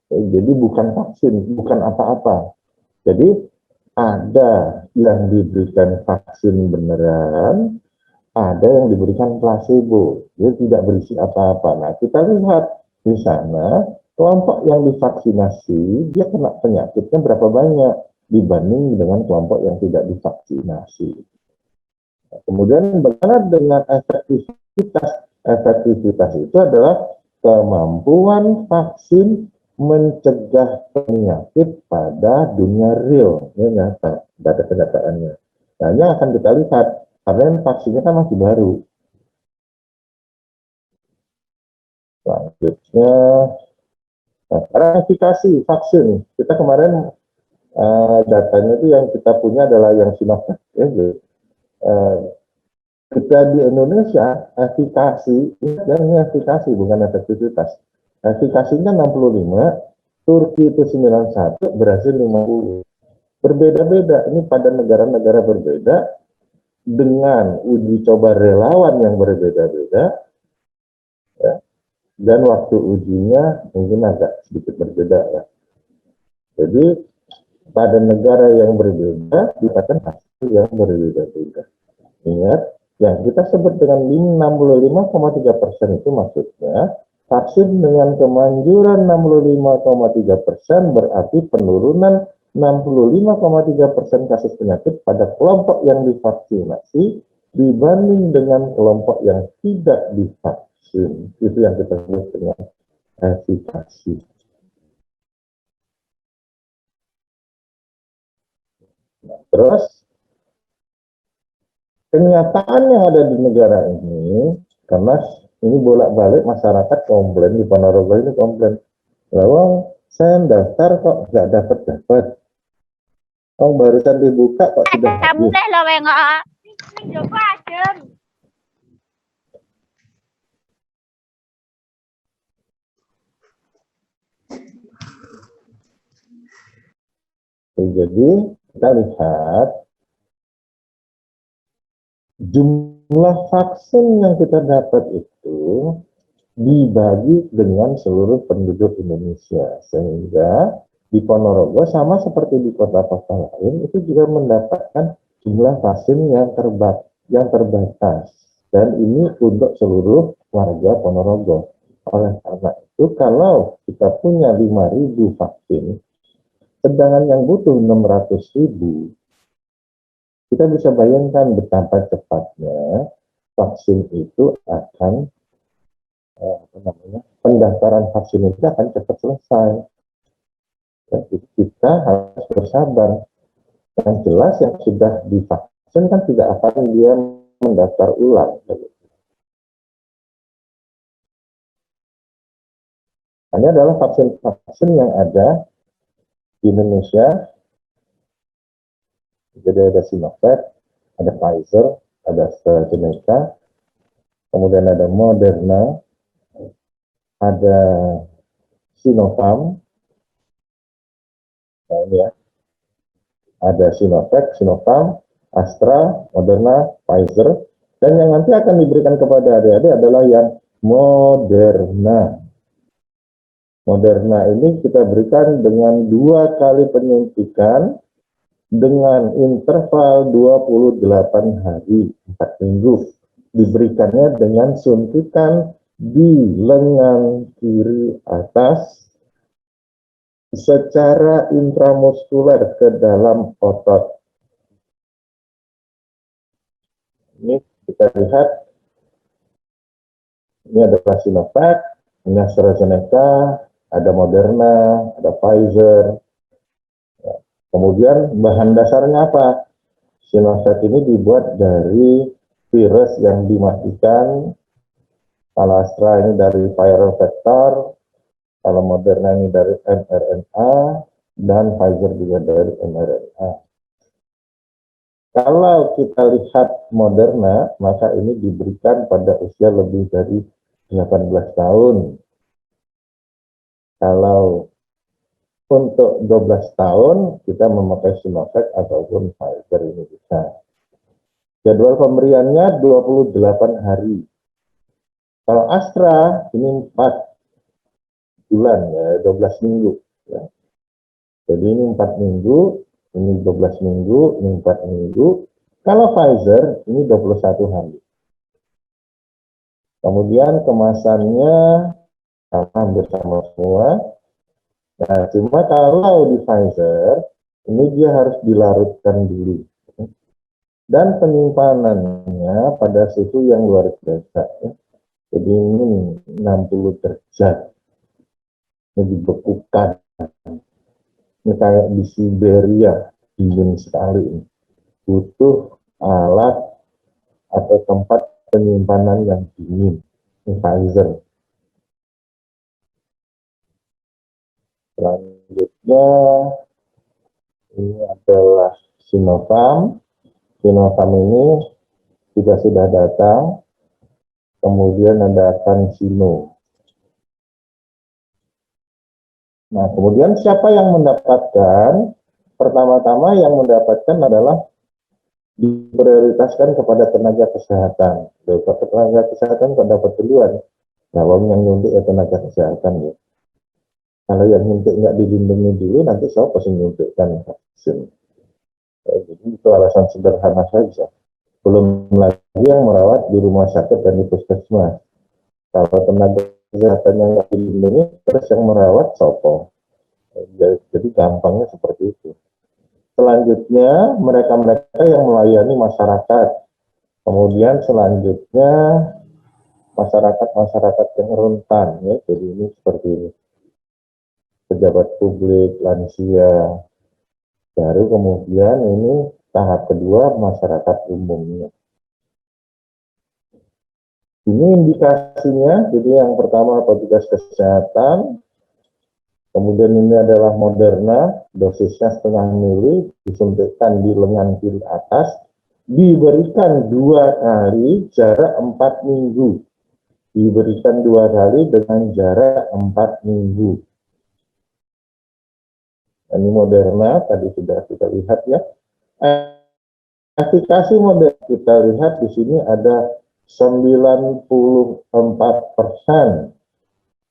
Jadi bukan vaksin, bukan apa-apa. Jadi ada yang diberikan vaksin beneran, ada yang diberikan placebo. Dia tidak berisi apa-apa. Nah, kita lihat di sana kelompok yang divaksinasi dia kena penyakitnya berapa banyak dibanding dengan kelompok yang tidak divaksinasi. Nah, kemudian bagaimana dengan efektivitas? Efektivitas itu adalah kemampuan vaksin mencegah penyakit pada dunia real. Ini nyata, data kenyataannya. Nah, ini akan kita lihat, karena vaksinnya kan masih baru. Selanjutnya, nah, karena efikasi vaksin, kita kemarin datanya itu yang kita punya adalah yang Sinovac. Ya, kita di Indonesia, efikasi, ini efikasi bukan efektivitas. Efikasinya 65, Turki itu 91, Brasil 50. Berbeda-beda, ini pada negara-negara berbeda, dengan uji coba relawan yang berbeda-beda, ya, dan waktu ujinya mungkin agak sedikit berbeda ya. Jadi pada negara yang berbeda dapatkan hasil yang berbeda-beda. Ingat, yang kita sebut dengan 65,3% itu maksudnya vaksin dengan kemanjuran 65,3% berarti penurunan 65,3% kasus penyakit pada kelompok yang divaksinasi dibanding dengan kelompok yang tidak divaksin. Itu yang kita sebut dengan efikasi. Nah, terus kenyataan yang ada di negara ini, karena ini bolak-balik masyarakat komplain, di Ponorogo ini komplain, bahwa saya daftar kok nggak dapat. Oh, barusan dibuka kok sudah habis. Jadi kita lihat jumlah vaksin yang kita dapat itu dibagi dengan seluruh penduduk Indonesia, sehingga di Ponorogo sama seperti di kota-kota lain itu juga mendapatkan jumlah vaksin yang terbatas, dan ini untuk seluruh warga Ponorogo. Oleh karena itu, kalau kita punya 5.000 vaksin, sedangkan yang butuh 600.000, kita bisa bayangkan betapa cepatnya vaksin itu akan pendaftaran vaksin itu akan cepat selesai. Jadi kita harus bersabar. Yang jelas yang sudah divaksin kan tidak akan dia mendaftar ulang. Ini adalah vaksin-vaksin yang ada di Indonesia. Jadi ada Sinovac, ada Pfizer, ada AstraZeneca, kemudian ada Moderna, ada Sinopharm, nah ini ya, ada Sinovac, Sinopharm, Astra, Moderna, Pfizer, dan yang nanti akan diberikan kepada adik-adik adalah yang Moderna. Moderna ini kita berikan dengan 2 kali penyuntikan dengan interval 28 hari, 4 minggu. Diberikannya dengan suntikan di lengan kiri atas secara intramuskuler ke dalam otot. Ini kita lihat, ini adalah Sinovac, ini AstraZeneca, ada Moderna, ada Pfizer. Kemudian bahan dasarnya apa? Sinovac ini dibuat dari virus yang dimatikan, kalau Astra ini dari viral vector, kalau Moderna ini dari mRNA, dan Pfizer juga dari mRNA. Kalau kita lihat Moderna, maka ini diberikan pada usia lebih dari 18 tahun. Kalau untuk 12 tahun, kita memakai Sinovac ataupun Pfizer ini bisa. Jadwal pemberiannya 28 hari. Kalau Astra, ini 4. bulan, ya, 12 minggu. Ya. Jadi ini 4 minggu, ini 12 minggu, ini 4 minggu. Kalau Pfizer, ini 21 hari. Kemudian kemasannya hampir sama semua. Nah, cuma kalau di Pfizer, ini dia harus dilarutkan dulu. Dan penyimpanannya pada suhu yang luar biasa. Ya. Jadi ini 60 derajat. Ini dibekukan. Ini kayak di Siberia, dingin sekali. Butuh alat atau tempat penyimpanan yang dingin. Ini Pfizer. Selanjutnya, ini adalah Sinovac. Sinovac ini juga sudah datang. Kemudian ada CanSino. Nah, kemudian siapa yang mendapatkan? Pertama-tama yang mendapatkan adalah diprioritaskan kepada tenaga kesehatan. Tenaga kesehatan kok dapat duluan. Nah, yang nyuntik ya tenaga kesehatan ya. Kalau yang nyuntik nggak dilindungi dulu, nanti siapa yang nyuntikkan vaksin? Jadi itu alasan sederhana saja. Belum lagi yang merawat di rumah sakit dan di puskesmas. Kalau tenaga kesehatan yang nggak dilindungi, terus yang merawat sopo. Jadi gampangnya seperti itu. Selanjutnya mereka-mereka yang melayani masyarakat. Kemudian selanjutnya masyarakat-masyarakat yang rentan, ya. Jadi ini seperti ini. Pejabat publik, lansia. Baru kemudian ini tahap kedua masyarakat umumnya. Ini indikasinya, jadi yang pertama petugas kesehatan, kemudian ini adalah Moderna, dosisnya 0,5 mili, disuntikkan di lengan kiri atas, diberikan 2 kali jarak 4 minggu. Diberikan 2 kali dengan jarak 4 minggu. Ini Moderna, tadi sudah kita lihat ya. Efikasi Moderna kita lihat di sini ada 94%.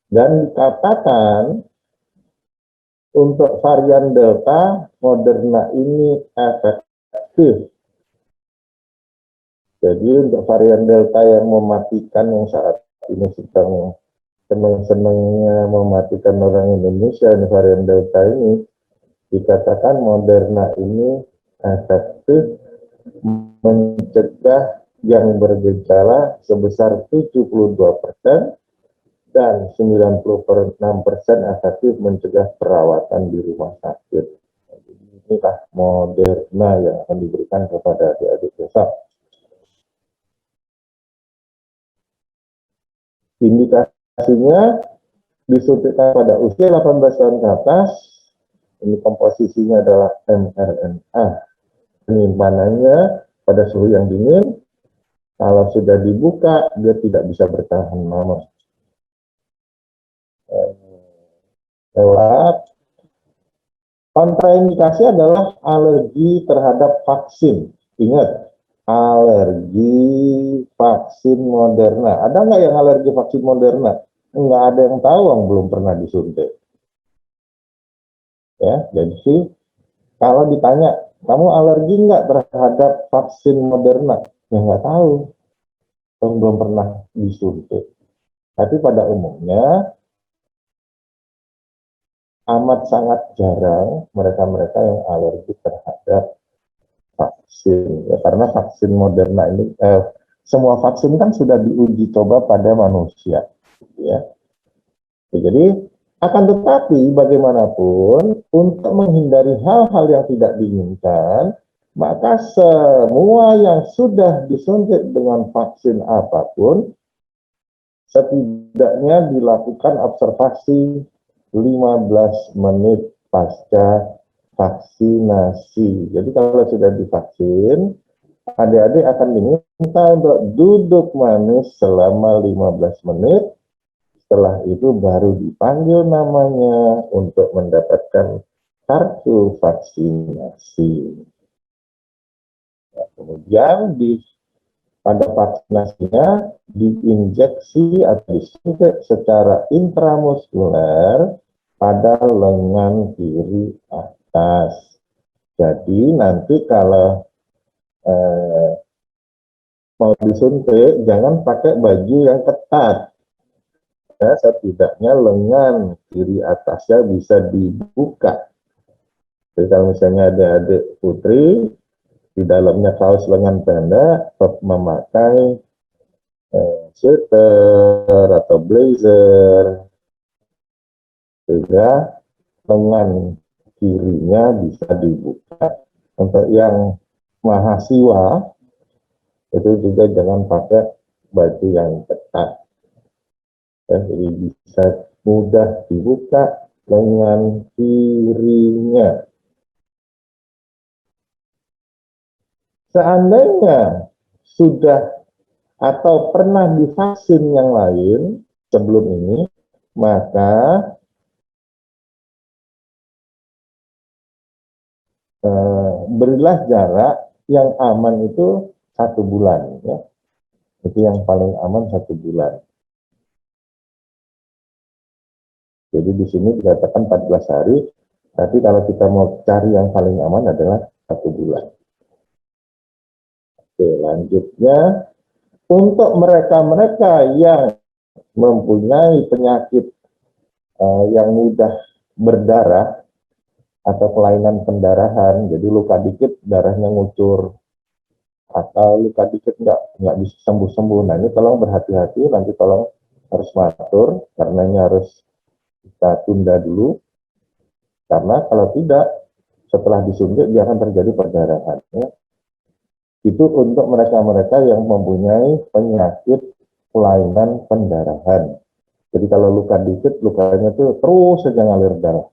Dan dikatakan untuk varian Delta, Moderna ini efektif. Jadi untuk varian Delta yang mematikan, yang saat ini sedang seneng-senengnya mematikan orang Indonesia, ini varian Delta ini, dikatakan Moderna ini efektif mencegah yang bergejala sebesar 72% dan 96% efektif mencegah perawatan di rumah sakit. Jadi inilah Moderna yang akan diberikan kepada adik-adik besok. Indikasinya disuntikkan pada usia 18 tahun ke atas. Ini komposisinya adalah mRNA. Penyimpanannya pada suhu yang dingin. Kalau sudah dibuka, dia tidak bisa bertahan lama. Lewat kontraindikasi adalah alergi terhadap vaksin. Ingat, alergi vaksin Moderna. Ada nggak yang alergi vaksin Moderna? Nggak ada yang tahu, yang belum pernah disuntik. Ya, jadi sih kalau ditanya, kamu alergi nggak terhadap vaksin Moderna? Ya nggak tahu, yang belum pernah disuntik. Tapi pada umumnya amat sangat jarang mereka-mereka yang alergi terhadap vaksin. Ya, karena vaksin Moderna ini, semua vaksin kan sudah diuji coba pada manusia. Ya. Jadi, akan tetapi bagaimanapun, untuk menghindari hal-hal yang tidak diinginkan, maka semua yang sudah disuntik dengan vaksin apapun, setidaknya dilakukan observasi 15 menit pasca vaksinasi. Jadi kalau sudah divaksin, adik-adik akan diminta untuk duduk manis selama 15 menit. Setelah itu baru dipanggil namanya untuk mendapatkan kartu vaksinasi. Nah, kemudian di pada vaksinasinya diinjeksi atau disuntik secara intramuskuler pada lengan kiri atas. Jadi nanti kalau mau disuntik, jangan pakai baju yang ketat. Ya, setidaknya lengan kiri atasnya bisa dibuka. Jadi kalau misalnya ada adik putri, di dalamnya kaos lengan pendek, memakai sweater atau blazer, sehingga lengan kirinya bisa dibuka. Untuk yang mahasiswa, itu juga jangan pakai baju yang ketat. Ya, jadi bisa mudah dibuka lengan kirinya. Seandainya sudah atau pernah divaksin yang lain sebelum ini, maka berilah jarak yang aman itu 1 bulan. Ya. Itu yang paling aman 1 bulan. Jadi di sini dikatakan 14 hari, tapi kalau kita mau cari yang paling aman adalah 1 bulan. Oke, lanjutnya untuk mereka-mereka yang mempunyai penyakit yang mudah berdarah atau kelainan pendarahan, jadi luka dikit darahnya ngucur, atau luka dikit nggak bisa sembuh-sembuh. Nah ini tolong berhati-hati, nanti tolong harus matur, karena ini harus kita tunda dulu, karena kalau tidak, setelah disuntik dia akan terjadi perdarahan. Ya. Itu untuk mereka-mereka yang mempunyai penyakit kelainan pendarahan. Jadi kalau luka dikit, lukanya itu terus saja ngalir darah.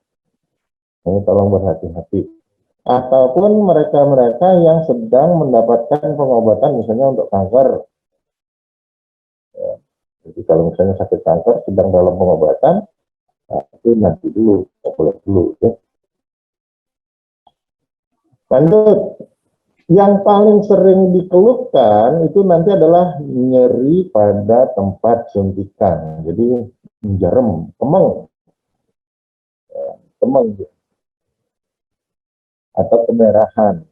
Ini tolong berhati-hati. Ataupun mereka-mereka yang sedang mendapatkan pengobatan, misalnya untuk kanker. Ya. Jadi kalau misalnya sakit kanker, sedang dalam pengobatan, nah, itu nanti dulu, boleh dulu. Ya. Lanjut. Yang paling sering dikeluhkan itu nanti adalah nyeri pada tempat suntikan. Jadi jarum, kemeng, atau kemerahan.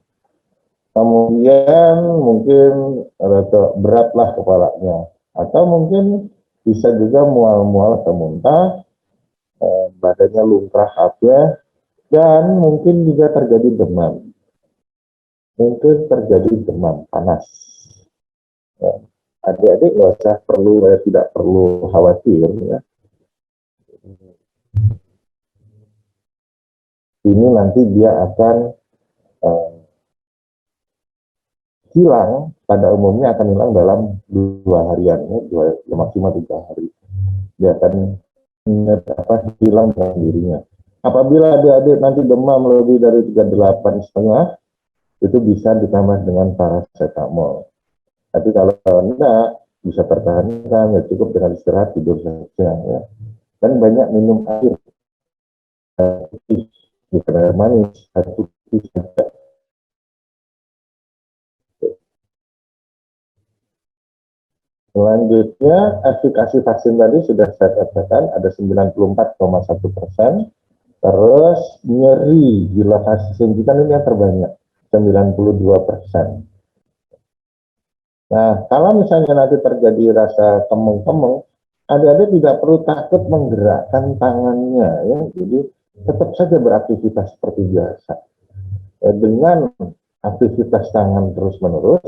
Kemudian mungkin rada beratlah kepalanya. Atau mungkin bisa juga mual-mual atau muntah, badannya lumrah habis, dan mungkin juga terjadi demam. Mungkin terjadi demam panas. Ya. Adik-adik nggak usah tidak perlu khawatir. Ya. Ini nanti dia akan hilang, pada umumnya akan hilang dalam 2 harian, ya, maksimal 3 hari. Dia akan hilang dengan dirinya. Apabila adik-adik nanti demam lebih dari 38,5, itu bisa ditambah dengan paracetamol. Tapi kalau enggak, bisa pertahankan, ya cukup dengan istirahat, tidur saja. Ya. Dan banyak minum air. Bukan air manis, air putih saja. Selanjutnya, efikasi vaksin tadi sudah saya katakan ada 94,1%. Terus nyeri di lokasi suntikan ini yang terbanyak, 92%. Nah, kalau misalnya nanti terjadi rasa kemeng-kemeng, adik-adik tidak perlu takut menggerakkan tangannya, ya. Jadi tetap saja beraktivitas seperti biasa. Dengan aktivitas tangan terus-menerus,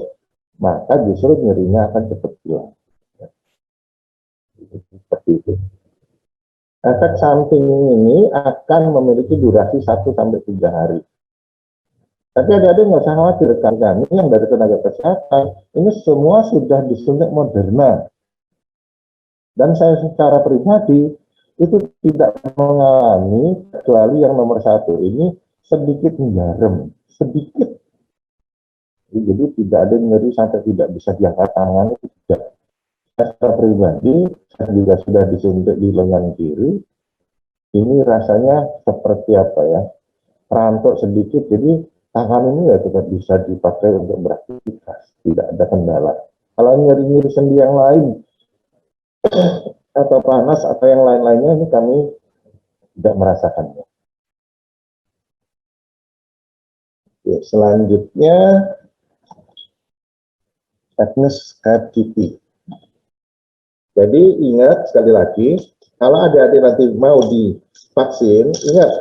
maka justru nyerinya akan cepat hilang. Seperti itu. Efek samping ini akan memiliki durasi 1-3 hari. Tapi adik-adik nggak usah khawatir, kami yang dari tenaga kesehatan, ini semua sudah disuntik Moderna. Dan saya secara pribadi, itu tidak mengalami, kecuali yang nomor 1 ini, sedikit jarum, sedikit. Jadi tidak ada nyeri sampai tidak bisa diangkat tangan, itu tidak. Saya secara pribadi, saya juga sudah disuntik di lengan kiri, ini rasanya seperti apa ya, rantuk sedikit, jadi tangan ini ya tetap bisa dipakai untuk beraktivitas, tidak ada kendala. Kalau nyeri-nyeri sendi yang lain atau panas atau yang lain-lainnya ini kami tidak merasakannya. Ya, selanjutnya Agnes KTP. Jadi ingat sekali lagi, kalau adik-adik nanti mau divaksin, ingat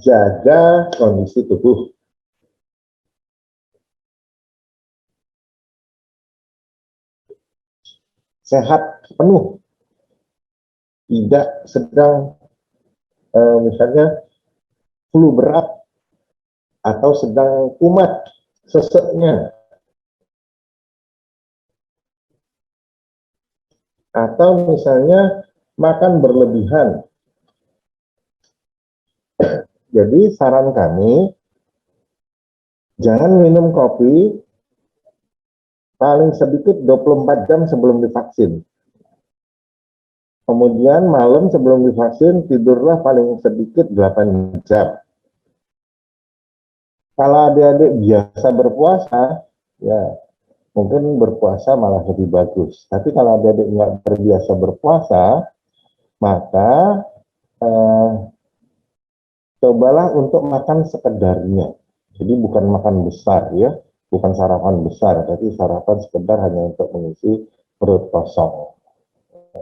jaga kondisi tubuh. Sehat penuh, tidak sedang misalnya flu berat atau sedang kumat seseknya, atau misalnya makan berlebihan. Jadi saran kami, jangan minum kopi paling sedikit 24 jam sebelum divaksin. Kemudian malam sebelum divaksin tidurlah paling sedikit 8 jam. Kalau adik-adik biasa berpuasa, ya mungkin berpuasa malah lebih bagus. Tapi kalau adik-adik nggak terbiasa berpuasa, maka cobalah untuk makan sekedarnya. Jadi bukan makan besar ya, bukan sarapan besar, tapi sarapan sekedar hanya untuk mengisi perut kosong.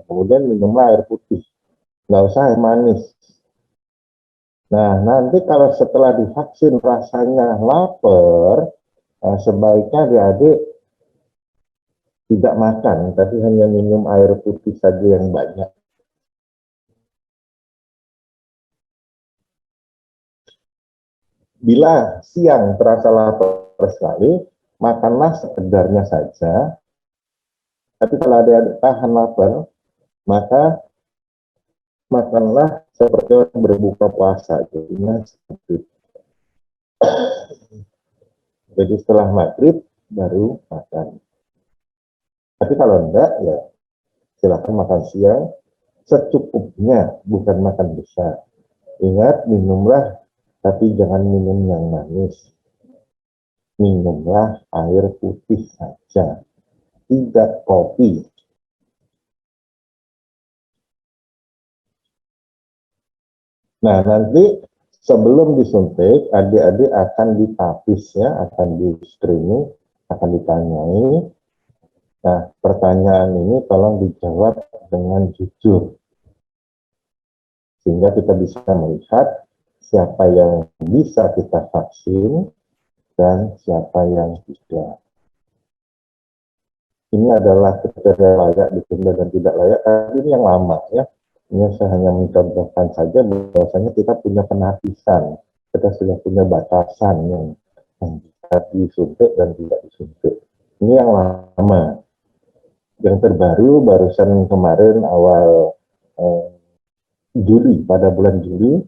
Kemudian minumlah air putih, nggak usah air manis. Nah, nanti kalau setelah divaksin rasanya lapar, sebaiknya adik-adik tidak makan, tapi hanya minum air putih saja yang banyak. Bila siang terasa lapar sekali, makanlah sekedarnya saja. Tapi kalau adik-adik tahan lapar, maka makanlah seperti orang berbuka puasa. Jadi setelah maghrib baru makan. Tapi kalau enggak, ya silahkan makan siang secukupnya, bukan makan besar. Ingat, minumlah, tapi jangan minum yang manis. Minumlah air putih saja, tidak kopi. Nah, nanti sebelum disuntik, adik-adik akan ditapis ya, akan di screening, akan ditanyai. Nah, pertanyaan ini tolong dijawab dengan jujur. Sehingga kita bisa melihat siapa yang bisa kita vaksin dan siapa yang tidak. Ini adalah kriteria layak ditunda dan tidak layak. Ini yang lama ya. Ini saya hanya mencontohkan saja bahwasanya kita punya penapisan, kita sudah punya batasan yang bisa disuntik dan tidak disuntik. Ini yang lama. Yang terbaru barusan kemarin awal Juli, pada bulan Juli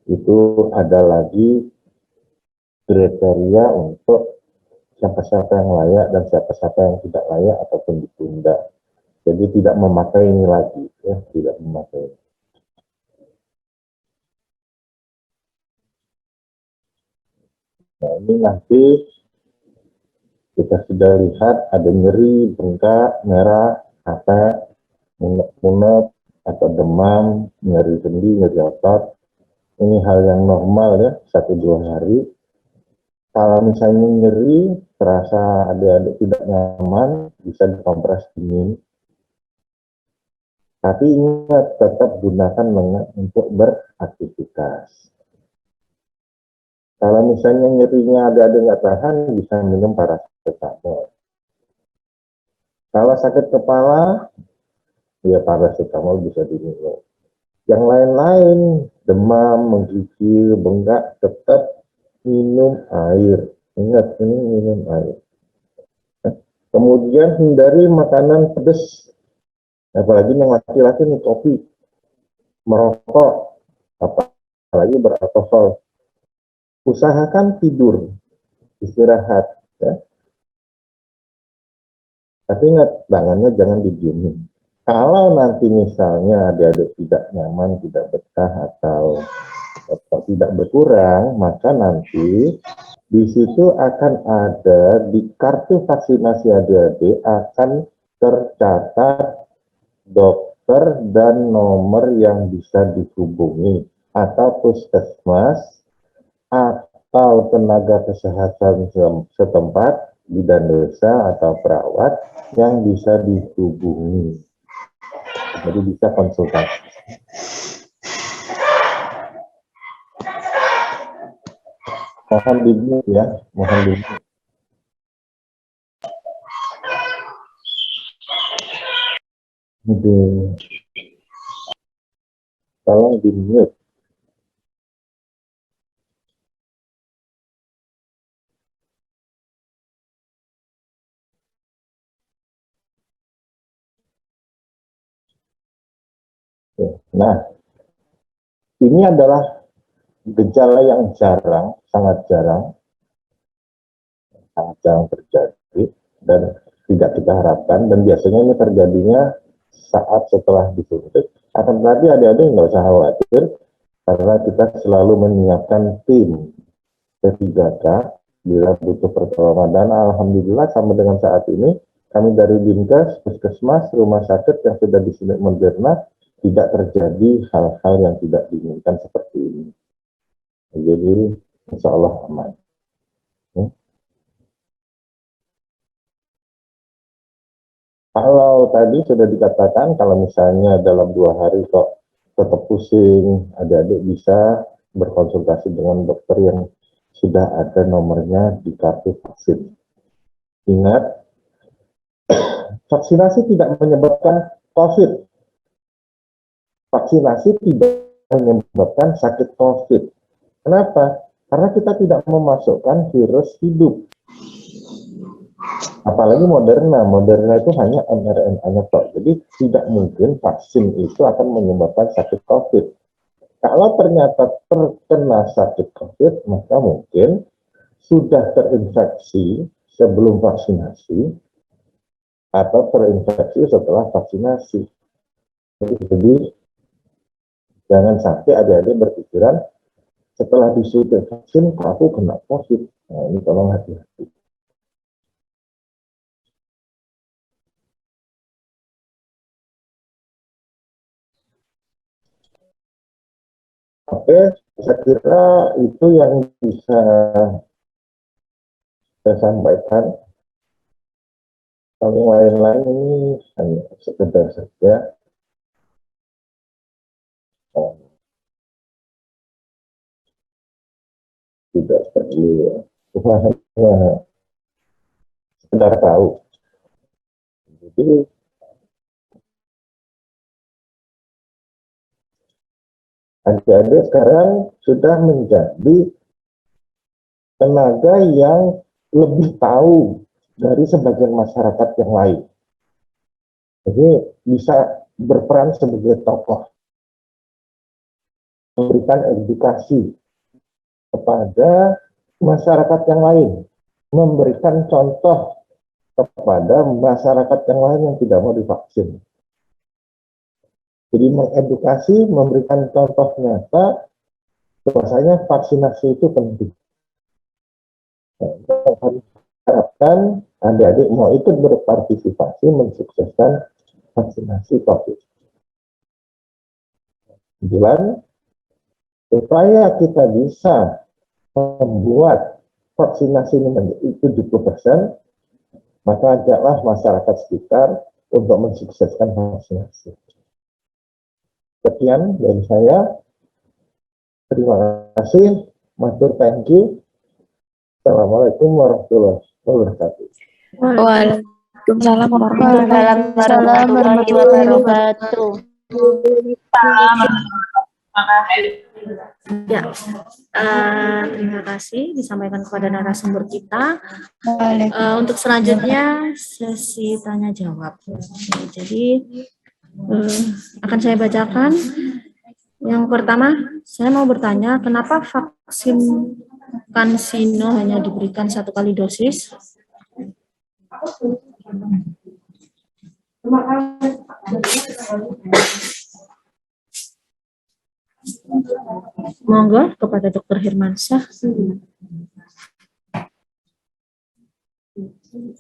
itu ada lagi kriteria untuk siapa-siapa yang layak dan siapa-siapa yang tidak layak ataupun ditunda. Jadi tidak memakai ini lagi, ya, tidak memakai. Nah, ini nanti kita sudah lihat ada nyeri, bengkak, merah, capek, mumet, atau demam, nyeri sendi, nyeri otot. Ini hal yang normal ya, 1-2 hari. Kalau misalnya nyeri, terasa adik-adik tidak nyaman, bisa dikompres dingin. Tapi ingat, tetap gunakan lengan untuk beraktivitas. Kalau misalnya nyerinya adik-adik nggak tahan, bisa minum paracetamol. Kalau sakit kepala, ya paracetamol bisa diminum. Yang lain-lain, demam, menggigil, bengkak, tetap minum air. Ingat, ini minum air. Kemudian hindari makanan pedas. Apalagi yang laki-laki nih, kopi, merokok, apalagi beralkohol. Usahakan tidur, istirahat. Ya. Tapi ingat, tangannya jangan didiemin. Kalau nanti misalnya adik-adik tidak nyaman, tidak betah, atau tidak berkurang, maka nanti Di situ akan ada di kartu vaksinasi adik-adik akan tercatat dokter dan nomor yang bisa dihubungi atau puskesmas atau tenaga kesehatan setempat, bidan desa atau perawat yang bisa dihubungi. Jadi bisa konsultasi. Mohon di-mute ya, mohon di-mute. Tolong di-mute. Nah, ini adalah gejala yang jarang, sangat jarang terjadi dan tidak kita harapkan, dan biasanya ini terjadinya saat setelah disuntik. Akan tetapi adik-adik nggak usah khawatir, karena kita selalu menyiapkan tim P3K bila butuh pertolongan, dan alhamdulillah sampai dengan saat ini kami dari Dinkes, Puskesmas, rumah sakit yang sudah disuntik Moderna tidak terjadi hal-hal yang tidak diinginkan seperti ini. Jadi insya Allah aman. Kalau tadi sudah dikatakan, kalau misalnya dalam 2 hari kok tetap pusing, adik-adik bisa berkonsultasi dengan dokter yang sudah ada nomornya di kartu vaksin. Ingat, vaksinasi tidak menyebabkan COVID. Vaksinasi tidak menyebabkan sakit COVID. Kenapa? Karena kita tidak memasukkan virus hidup. Apalagi Moderna itu hanya mRNA-nya tok. Jadi tidak mungkin vaksin itu akan menyebabkan sakit COVID. Kalau ternyata terkena sakit COVID, maka mungkin sudah terinfeksi sebelum vaksinasi atau terinfeksi setelah vaksinasi. Jadi jangan sampai adik-adik berpikiran setelah disuntik vaksin, aku kena COVID. Nah, ini tolong hati-hati. Oke, saya kira itu yang bisa saya sampaikan. Kalau yang lain-lain ini hanya sekedar saja. Tidak perlu sekedar tahu. Jadi adik-adik sekarang sudah menjadi tenaga yang lebih tahu dari sebagian masyarakat yang lain. Jadi bisa berperan sebagai tokoh, memberikan edukasi kepada masyarakat yang lain, memberikan contoh kepada masyarakat yang lain yang tidak mau divaksin. Jadi mengedukasi, memberikan contoh nyata bahwasanya vaksinasi itu penting. Nah, harapkan adik-adik mau ikut berpartisipasi mensukseskan vaksinasi COVID. Kemudian, supaya kita bisa membuat vaksinasi ini menjadi 70%, maka ajaklah masyarakat sekitar untuk mensukseskan vaksinasi. Sekian dari saya. Terima kasih. Matur, thank you. Assalamualaikum warahmatullahi wabarakatuh. Waalaikumsalam warahmatullahi wabarakatuh. Ya, terima kasih disampaikan kepada narasumber kita. Untuk selanjutnya sesi tanya jawab. Jadi akan saya bacakan. Yang pertama, saya mau bertanya, kenapa vaksin CanSino hanya diberikan 1 kali dosis? Monggo kepada Dr. Hermansyah. Kepada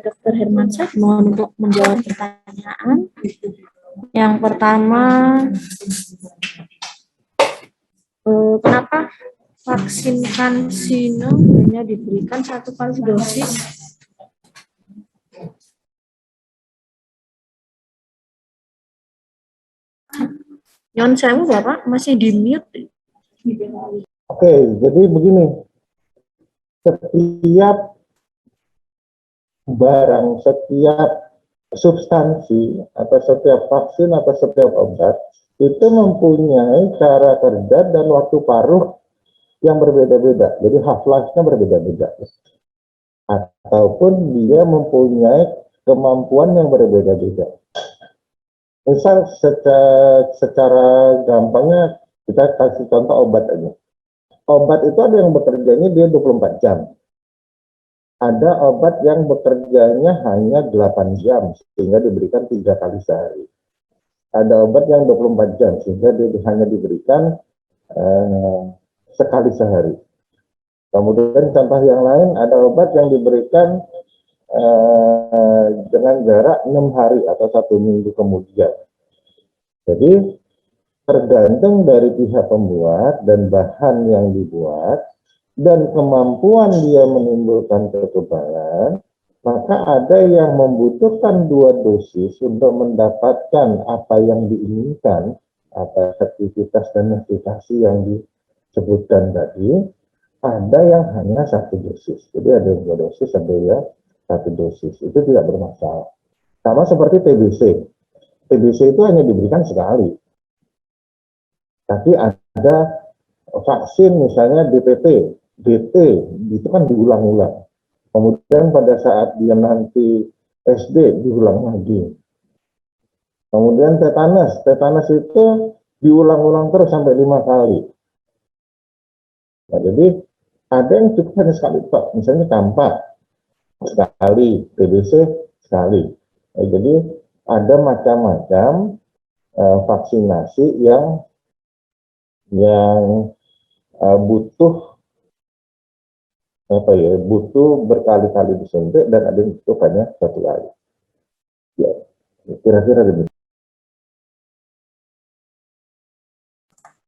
Dr. Hermansyah, mohon untuk menjawab pertanyaan. Yang pertama, kenapa vaksin CanSino hanya diberikan 1 kali dosis? Nyon sewu Bapak masih di mute. Oke, jadi begini, setiap barang, setiap substansi, atau setiap vaksin, atau setiap obat, itu mempunyai cara kerja dan waktu paruh yang berbeda-beda. Jadi half-life-nya berbeda-beda. Ataupun dia mempunyai kemampuan yang berbeda-beda. Misal secara gampangnya, kita kasih contoh obat aja. Obat itu ada yang bekerjanya dia 24 jam. Ada obat yang bekerjanya hanya 8 jam, sehingga diberikan 3 kali sehari. Ada obat yang 24 jam, sehingga dia hanya diberikan sekali sehari. Kemudian contoh yang lain, ada obat yang diberikan dengan jarak 6 hari atau 1 minggu kemudian. Jadi tergantung dari pihak pembuat dan bahan yang dibuat dan kemampuan dia menimbulkan kekebalan, maka ada yang membutuhkan 2 dosis untuk mendapatkan apa yang diinginkan, apa aktivitas dan efikasi yang disebutkan tadi. Ada yang hanya 1 dosis. Jadi ada yang 2 dosis, ada yang 1 dosis. Itu tidak bermasalah. Sama seperti TBC. TBC itu hanya diberikan sekali. Tapi ada vaksin misalnya DPT, DT, itu kan diulang-ulang. Kemudian pada saat dia nanti SD diulang lagi. Kemudian tetanus itu diulang-ulang terus sampai 5 kali. Nah, jadi ada yang cukup hanya sekali tok, misalnya campak sekali, TBC sekali. Nah, jadi ada macam-macam vaksinasi yang butuh butuh berkali-kali disuntik dan ada yang butuh hanya 1 kali. Ya, kira-kira demikian.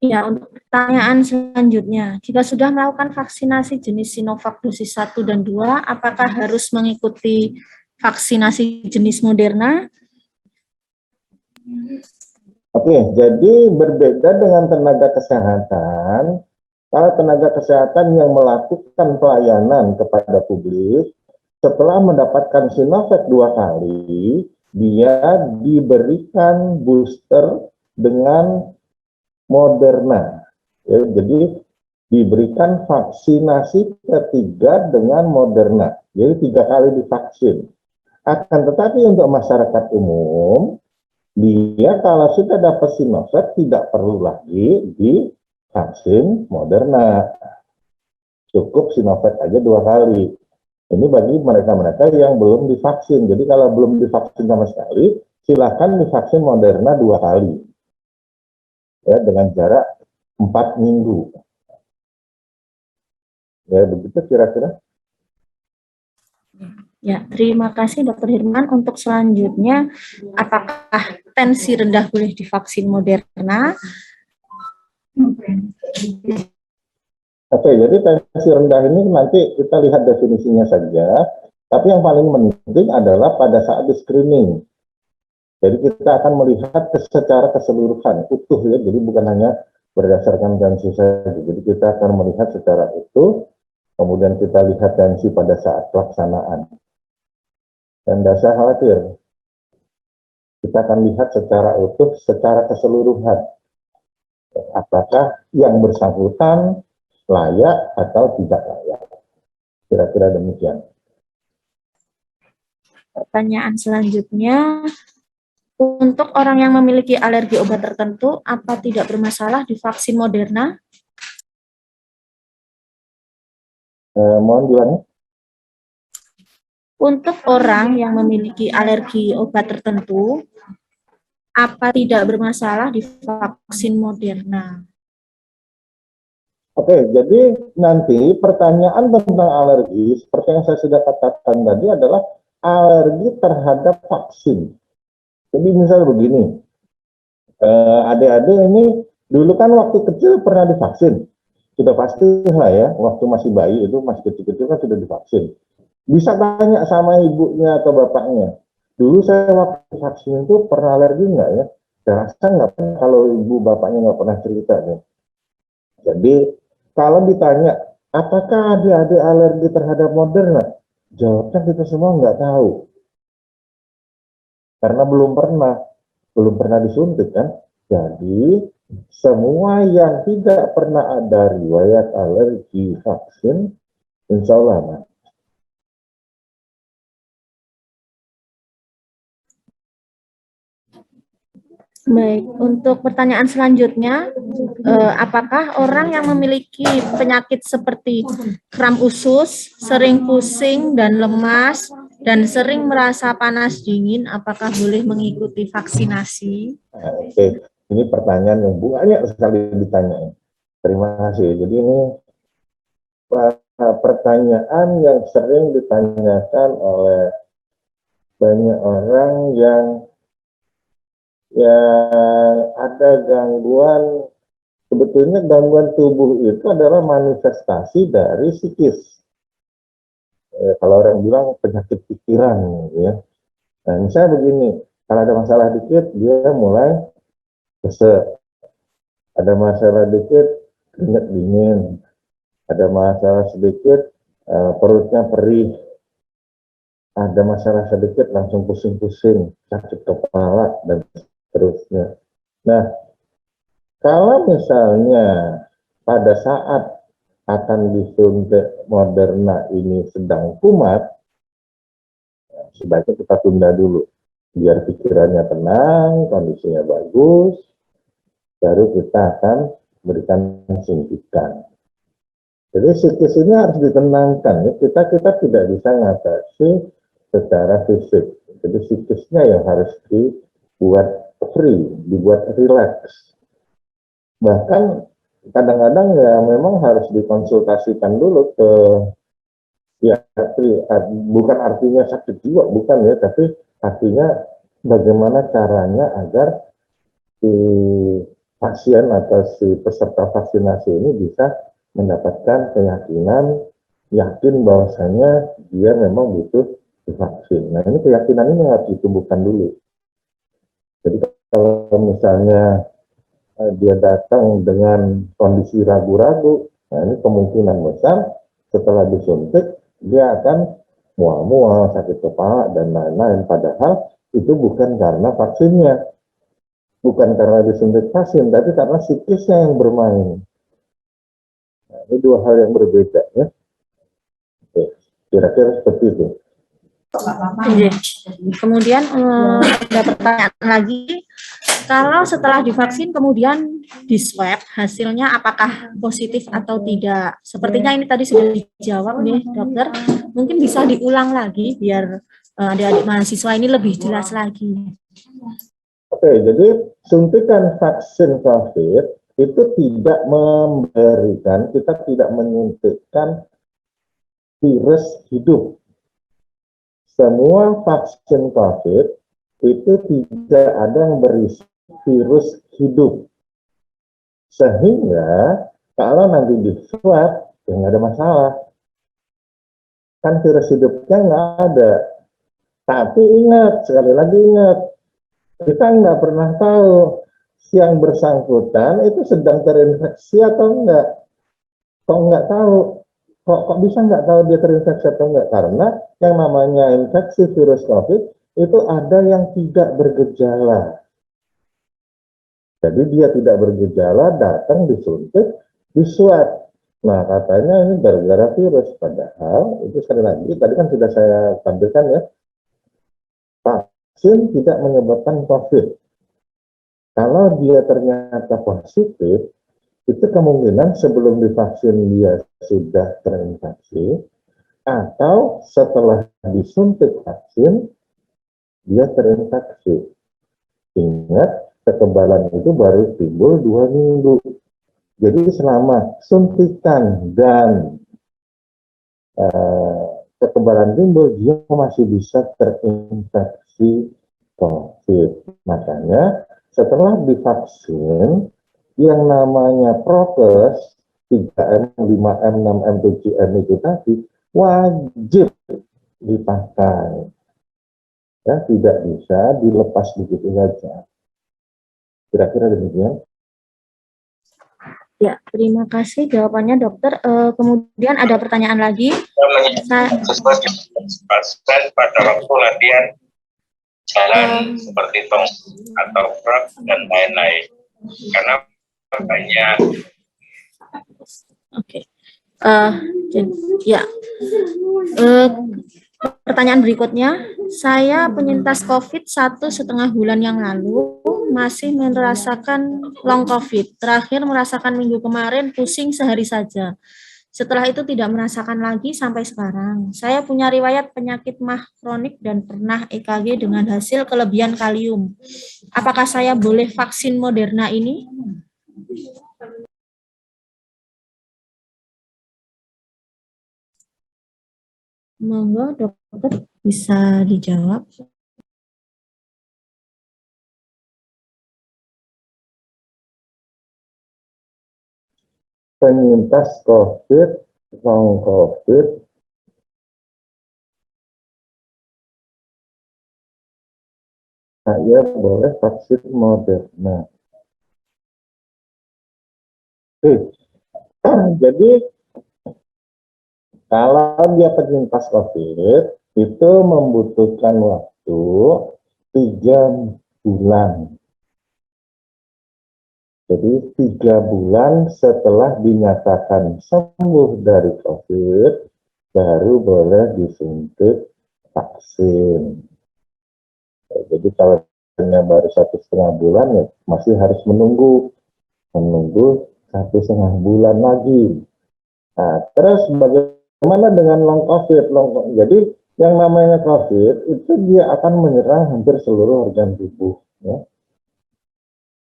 Ya, untuk pertanyaan selanjutnya, jika sudah melakukan vaksinasi jenis Sinovac dosis 1 dan 2, apakah harus mengikuti vaksinasi jenis Moderna? Oke, jadi berbeda dengan tenaga kesehatan. Kalau tenaga kesehatan yang melakukan pelayanan kepada publik, setelah mendapatkan Sinovac 2 kali, dia diberikan booster dengan Moderna. Ya, jadi diberikan vaksinasi ketiga dengan Moderna. Jadi 3 kali divaksin. Akan tetapi untuk masyarakat umum, dia kalau sudah dapat Sinovac tidak perlu lagi divaksin Moderna. Cukup Sinovac aja 2 kali. Ini bagi mereka-mereka yang belum divaksin. Jadi kalau belum divaksin sama sekali, silakan divaksin Moderna 2 kali. Ya, dengan jarak 4 minggu. Ya, begitu kira-kira. Ya, terima kasih Dr. Hirman. Untuk selanjutnya, apakah tensi rendah boleh divaksin Moderna? Oke, jadi tensi rendah ini nanti kita lihat definisinya saja. Tapi yang paling penting adalah pada saat di screening. Jadi kita akan melihat secara keseluruhan, utuh ya, jadi bukan hanya berdasarkan tensi saja. Jadi kita akan melihat secara utuh, kemudian kita lihat tensi pada saat pelaksanaan. Dan tidak usah khawatir, kita akan lihat secara utuh, secara keseluruhan. Apakah yang bersangkutan layak atau tidak layak. Kira-kira demikian. Pertanyaan selanjutnya, untuk orang yang memiliki alergi obat tertentu, apa tidak bermasalah divaksin Moderna? Mohon diulangi. Untuk orang yang memiliki alergi obat tertentu, apa tidak bermasalah di vaksin Moderna? Oke, jadi nanti pertanyaan tentang alergi, seperti yang saya sudah katakan tadi adalah alergi terhadap vaksin. Jadi misal begini, adik-adik ini dulu kan waktu kecil pernah divaksin. Sudah pasti lah ya, waktu masih bayi itu, masih kecil-kecil kan sudah divaksin. Bisa tanya sama ibunya atau bapaknya, dulu saya waktu vaksin itu pernah alergi nggak ya? Saya rasa nggak pernah, kalau ibu bapaknya nggak pernah cerita nih. Jadi kalau ditanya, apakah adik-adik alergi terhadap Moderna? Jawabnya kita semua nggak tahu. Karena belum pernah disuntik kan. Jadi semua yang tidak pernah ada riwayat alergi vaksin, insya Allah aman. Baik, untuk pertanyaan selanjutnya, apakah orang yang memiliki penyakit seperti kram usus, sering pusing dan lemas, dan sering merasa panas dingin, apakah boleh mengikuti vaksinasi? Nah, oke, ini pertanyaan yang banyak sekali ditanya. Terima kasih. Jadi ini pertanyaan yang sering ditanyakan oleh banyak orang yang ada gangguan. Sebetulnya gangguan tubuh itu adalah manifestasi dari psikis. Kalau orang bilang penyakit pikiran, gitu ya. Nah, misalnya begini, kalau ada masalah dikit, dia mulai kesel. Ada masalah dikit, keringat dingin. Ada masalah sedikit, perutnya perih. Ada masalah sedikit, langsung pusing-pusing, sakit kepala, dan seterusnya. Nah, kalau misalnya pada saat akan disuntik Moderna ini sedang kumat, sebaiknya kita tunda dulu. Biar pikirannya tenang, kondisinya bagus, baru kita akan berikan suntikan. Jadi psikis ini harus ditenangkan. Ya. Kita tidak bisa ngatasi secara fisik. Jadi psikisnya yang harus dibuat free, dibuat relax. Bahkan kadang-kadang ya memang harus dikonsultasikan dulu ke psikiatri. Bukan artinya sakit jiwa, bukan ya, tapi artinya bagaimana caranya agar si pasien atau si peserta vaksinasi ini bisa mendapatkan keyakinan, yakin bahwasanya dia memang butuh divaksin. Nah, ini keyakinan ini harus ditumbuhkan dulu. Jadi kalau misalnya dia datang dengan kondisi ragu-ragu, nah ini kemungkinan besar setelah disuntik dia akan mual-mual, sakit kepala, dan lain-lain. Padahal itu bukan karena vaksinnya, bukan karena disuntik vaksin, tapi karena psikisnya yang bermain. Nah, ini dua hal yang berbeda ya. Oke, kira-kira seperti itu. Kemudian ada pertanyaan lagi, kalau setelah divaksin kemudian di swab hasilnya apakah positif atau tidak? Sepertinya ini tadi sudah dijawab nih dokter, mungkin bisa diulang lagi biar adik-adik mahasiswa ini lebih jelas lagi. Oke, jadi suntikan vaksin COVID itu tidak memberikan, kita tidak menyuntikkan virus hidup. Semua vaksin COVID itu tidak ada yang berisi virus hidup. Sehingga kalau nanti di swab, ya nggak ada masalah. Kan virus hidupnya nggak ada. Tapi ingat, sekali lagi ingat, kita nggak pernah tahu si yang bersangkutan itu sedang terinfeksi atau enggak. Kok nggak tahu? Kok bisa nggak tahu dia terinfeksi atau enggak? Karena yang namanya infeksi virus COVID itu ada yang tidak bergejala. Jadi dia tidak bergejala, datang disuntik, diswab. Nah katanya ini gara-gara virus. Padahal itu sekali lagi, tadi kan sudah saya tampilkan ya, vaksin tidak menyebabkan COVID. Kalau dia ternyata positif, itu kemungkinan sebelum divaksin dia sudah terinfeksi, atau setelah disuntik vaksin, dia terinfeksi. Ingat, kekebalan itu baru timbul 2 minggu. Jadi selama suntikan dan kekebalan timbul, dia masih bisa terinfeksi COVID. Makanya setelah divaksin, yang namanya prokes 3M, 5M, 6M, 7M itu tadi wajib dipakai. Ya, tidak bisa dilepas begitu saja. Kira-kira demikian. Ya, terima kasih jawabannya dokter. Kemudian ada pertanyaan lagi. Pada waktu latihan jalan seperti tong atau frog dan lain-lain. Karena banyak. Oke. Ya. Pertanyaan berikutnya, saya penyintas COVID 1,5 bulan yang lalu masih merasakan long COVID. Terakhir merasakan minggu kemarin pusing sehari saja. Setelah itu tidak merasakan lagi sampai sekarang. Saya punya riwayat penyakit MAH kronik dan pernah EKG dengan hasil kelebihan kalium. Apakah saya boleh vaksin Moderna ini? Monggo dokter bisa dijawab. Penyintas COVID, long COVID, saya boleh vaksin Moderna. Jadi kalau dia penyintas COVID, itu membutuhkan waktu 3 bulan. Jadi 3 bulan setelah dinyatakan sembuh dari COVID, baru boleh disuntik vaksin. Jadi kalau baru 1,5 bulan, ya masih harus menunggu 1,5 bulan lagi. Nah, terus bagaimana dengan long COVID? Jadi yang namanya COVID itu dia akan menyerang hampir seluruh organ tubuh. Ya.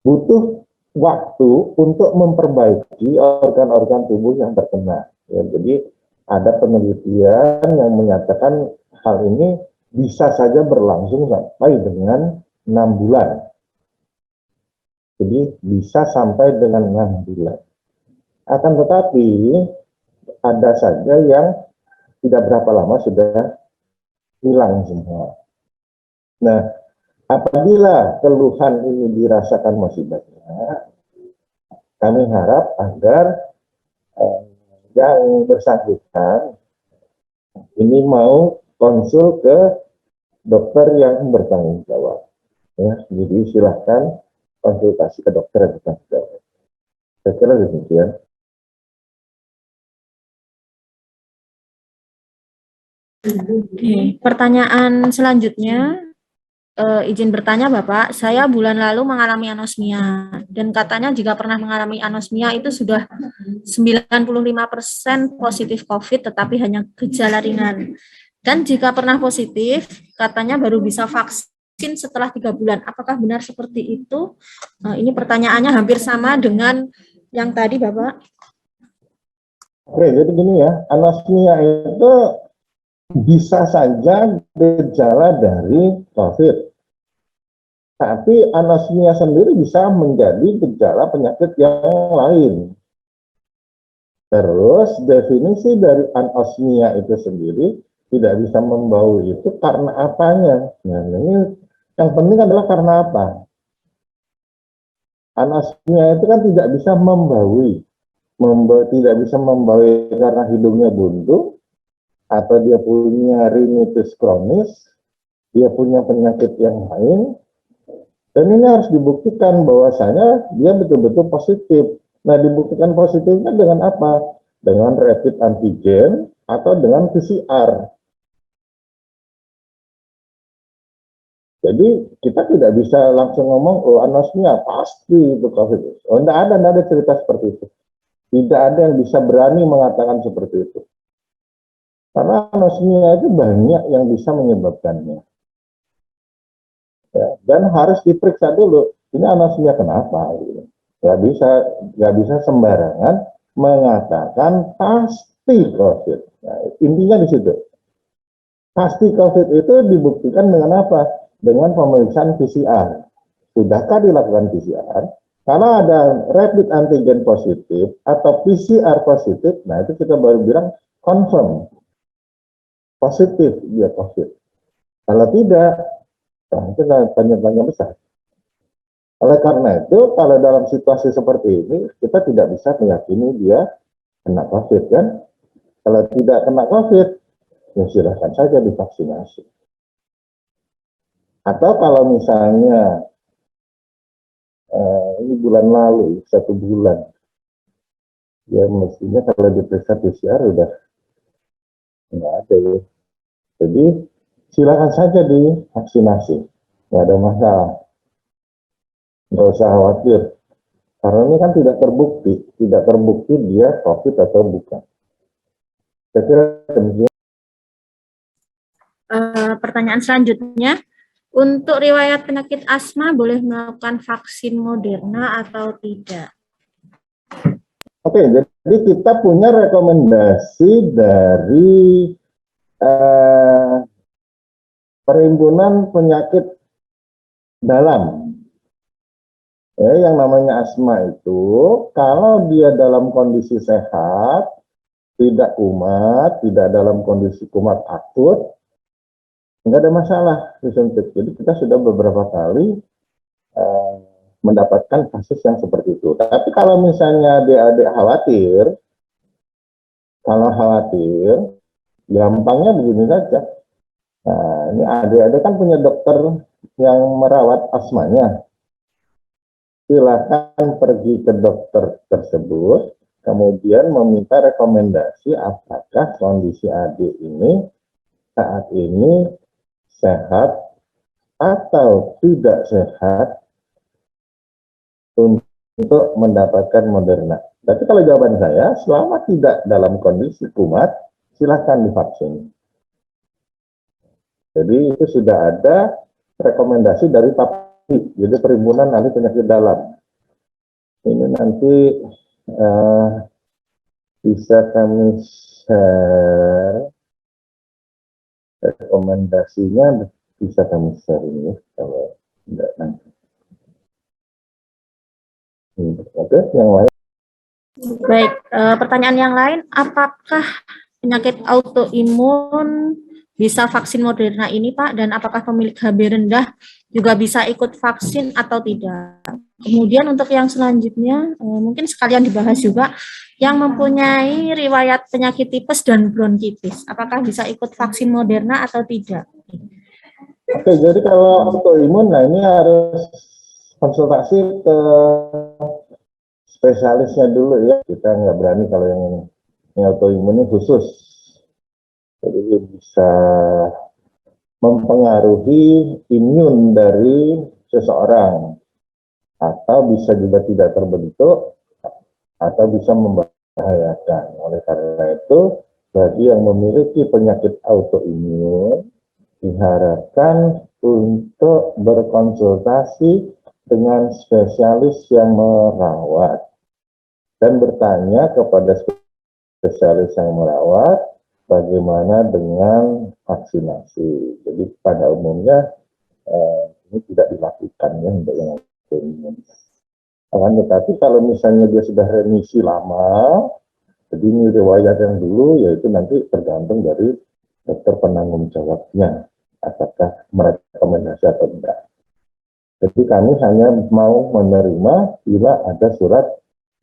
Butuh waktu untuk memperbaiki organ-organ tubuh yang terkena. Ya, jadi ada penelitian yang menyatakan hal ini bisa saja berlangsung sampai dengan 6 bulan. Jadi bisa sampai dengan 6 bulan. Akan tetapi ada saja yang tidak berapa lama sudah hilang semua. Nah, apabila keluhan ini dirasakan masih banyak, kami harap agar yang bersangkutan ini mau konsul ke dokter yang bertanggung jawab. Ya, jadi silahkan konsultasi ke dokter yang bertanggung jawab. Saya kira demikian. Oke, pertanyaan selanjutnya, izin bertanya Bapak, saya bulan lalu mengalami anosmia dan katanya jika pernah mengalami anosmia itu sudah 95% positif COVID tetapi hanya gejala ringan. Dan jika pernah positif, katanya baru bisa vaksin setelah 3 bulan. Apakah benar seperti itu? Ini pertanyaannya hampir sama dengan yang tadi Bapak. Oke, jadi gini ya, anosmia itu bisa saja gejala dari COVID. Tapi anosmia sendiri bisa menjadi gejala penyakit yang lain. Terus definisi dari anosmia itu sendiri tidak bisa membawa itu karena apanya. Nah, ini yang penting adalah karena apa. Anosmia itu kan tidak bisa membawi. Tidak bisa membawi karena hidungnya buntu, atau dia punya rinitis kronis, dia punya penyakit yang lain, dan ini harus dibuktikan bahwasanya dia betul-betul positif. Nah, dibuktikan positifnya dengan apa? Dengan rapid antigen atau dengan PCR. Jadi kita tidak bisa langsung ngomong, oh anosmia pasti itu COVID. Oh enggak ada cerita seperti itu. Tidak ada yang bisa berani mengatakan seperti itu. Karena anosmia itu banyak yang bisa menyebabkannya. Ya, dan harus diperiksa dulu, ini anosmia kenapa? Gitu. Nggak bisa sembarangan mengatakan pasti COVID. Nah, intinya di situ. Pasti COVID itu dibuktikan dengan apa? Dengan pemeriksaan PCR. Sudahkah dilakukan PCR? Kalau ada rapid antigen positif atau PCR positif, nah itu kita baru bilang confirm positif dia COVID. Kalau tidak, nah itu tanya-tanya besar. Oleh karena itu, kalau dalam situasi seperti ini, kita tidak bisa meyakini dia kena COVID kan? Kalau tidak kena COVID, ya silahkan saja divaksinasi. Atau kalau misalnya ini bulan lalu, 1 bulan, ya mestinya kalau diperiksa PCR udah nggak ada ya. Jadi silakan saja divaksinasi, nggak ada masalah, nggak usah khawatir. Karena ini kan tidak terbukti dia COVID atau bukan. Saya kira demikian. Pertanyaan selanjutnya, untuk riwayat penyakit asma boleh melakukan vaksin Moderna atau tidak? Oke, jadi kita punya rekomendasi dari Perhimpunan Penyakit Dalam. Yang namanya asma itu, kalau dia dalam kondisi sehat, tidak kumat, tidak dalam kondisi kumat akut, nggak ada masalah disuntik. Jadi kita sudah beberapa kali mendapatkan kasus yang seperti itu. Tapi kalau misalnya adik-adik khawatir, gampangnya begini saja. Nah, ini adik-adik kan punya dokter yang merawat asmanya. Silakan pergi ke dokter tersebut, kemudian meminta rekomendasi apakah kondisi adik ini saat ini sehat atau tidak sehat untuk mendapatkan Moderna. Tapi kalau jawaban saya, selama tidak dalam kondisi kumat, silahkan divaksin. Jadi itu sudah ada rekomendasi dari PAPI, jadi Perhimpunan Ahli Penyakit Dalam. Ini nanti bisa kami share rekomendasinya, bisa kami share ini kalau tidak nanti. Oke, yang lain. Baik, pertanyaan yang lain, apakah penyakit autoimun bisa vaksin Moderna ini, Pak? Dan apakah pemilik HB rendah juga bisa ikut vaksin atau tidak? Kemudian untuk yang selanjutnya, mungkin sekalian dibahas juga, yang mempunyai riwayat penyakit tipes dan bronkitis, apakah bisa ikut vaksin Moderna atau tidak? Oke, jadi kalau autoimun, nah ini harus konsultasi ke spesialisnya dulu ya. Kita nggak berani kalau yang autoimun ini khusus. Jadi bisa mempengaruhi imun dari seseorang, atau bisa juga tidak terbentuk, atau bisa membahayakan. Oleh karena itu, bagi yang memiliki penyakit autoimun, diharapkan untuk berkonsultasi dengan spesialis yang merawat dan bertanya kepada spesialis yang merawat bagaimana dengan vaksinasi. Jadi pada umumnya ini tidak dilakukan ya untuk yang autoimun. Tetapi kalau misalnya dia sudah remisi lama, jadi ini riwayat yang dulu, yaitu nanti tergantung dari dokter penanggung jawabnya, apakah merekomendasi atau tidak. Jadi kami hanya mau menerima bila ada surat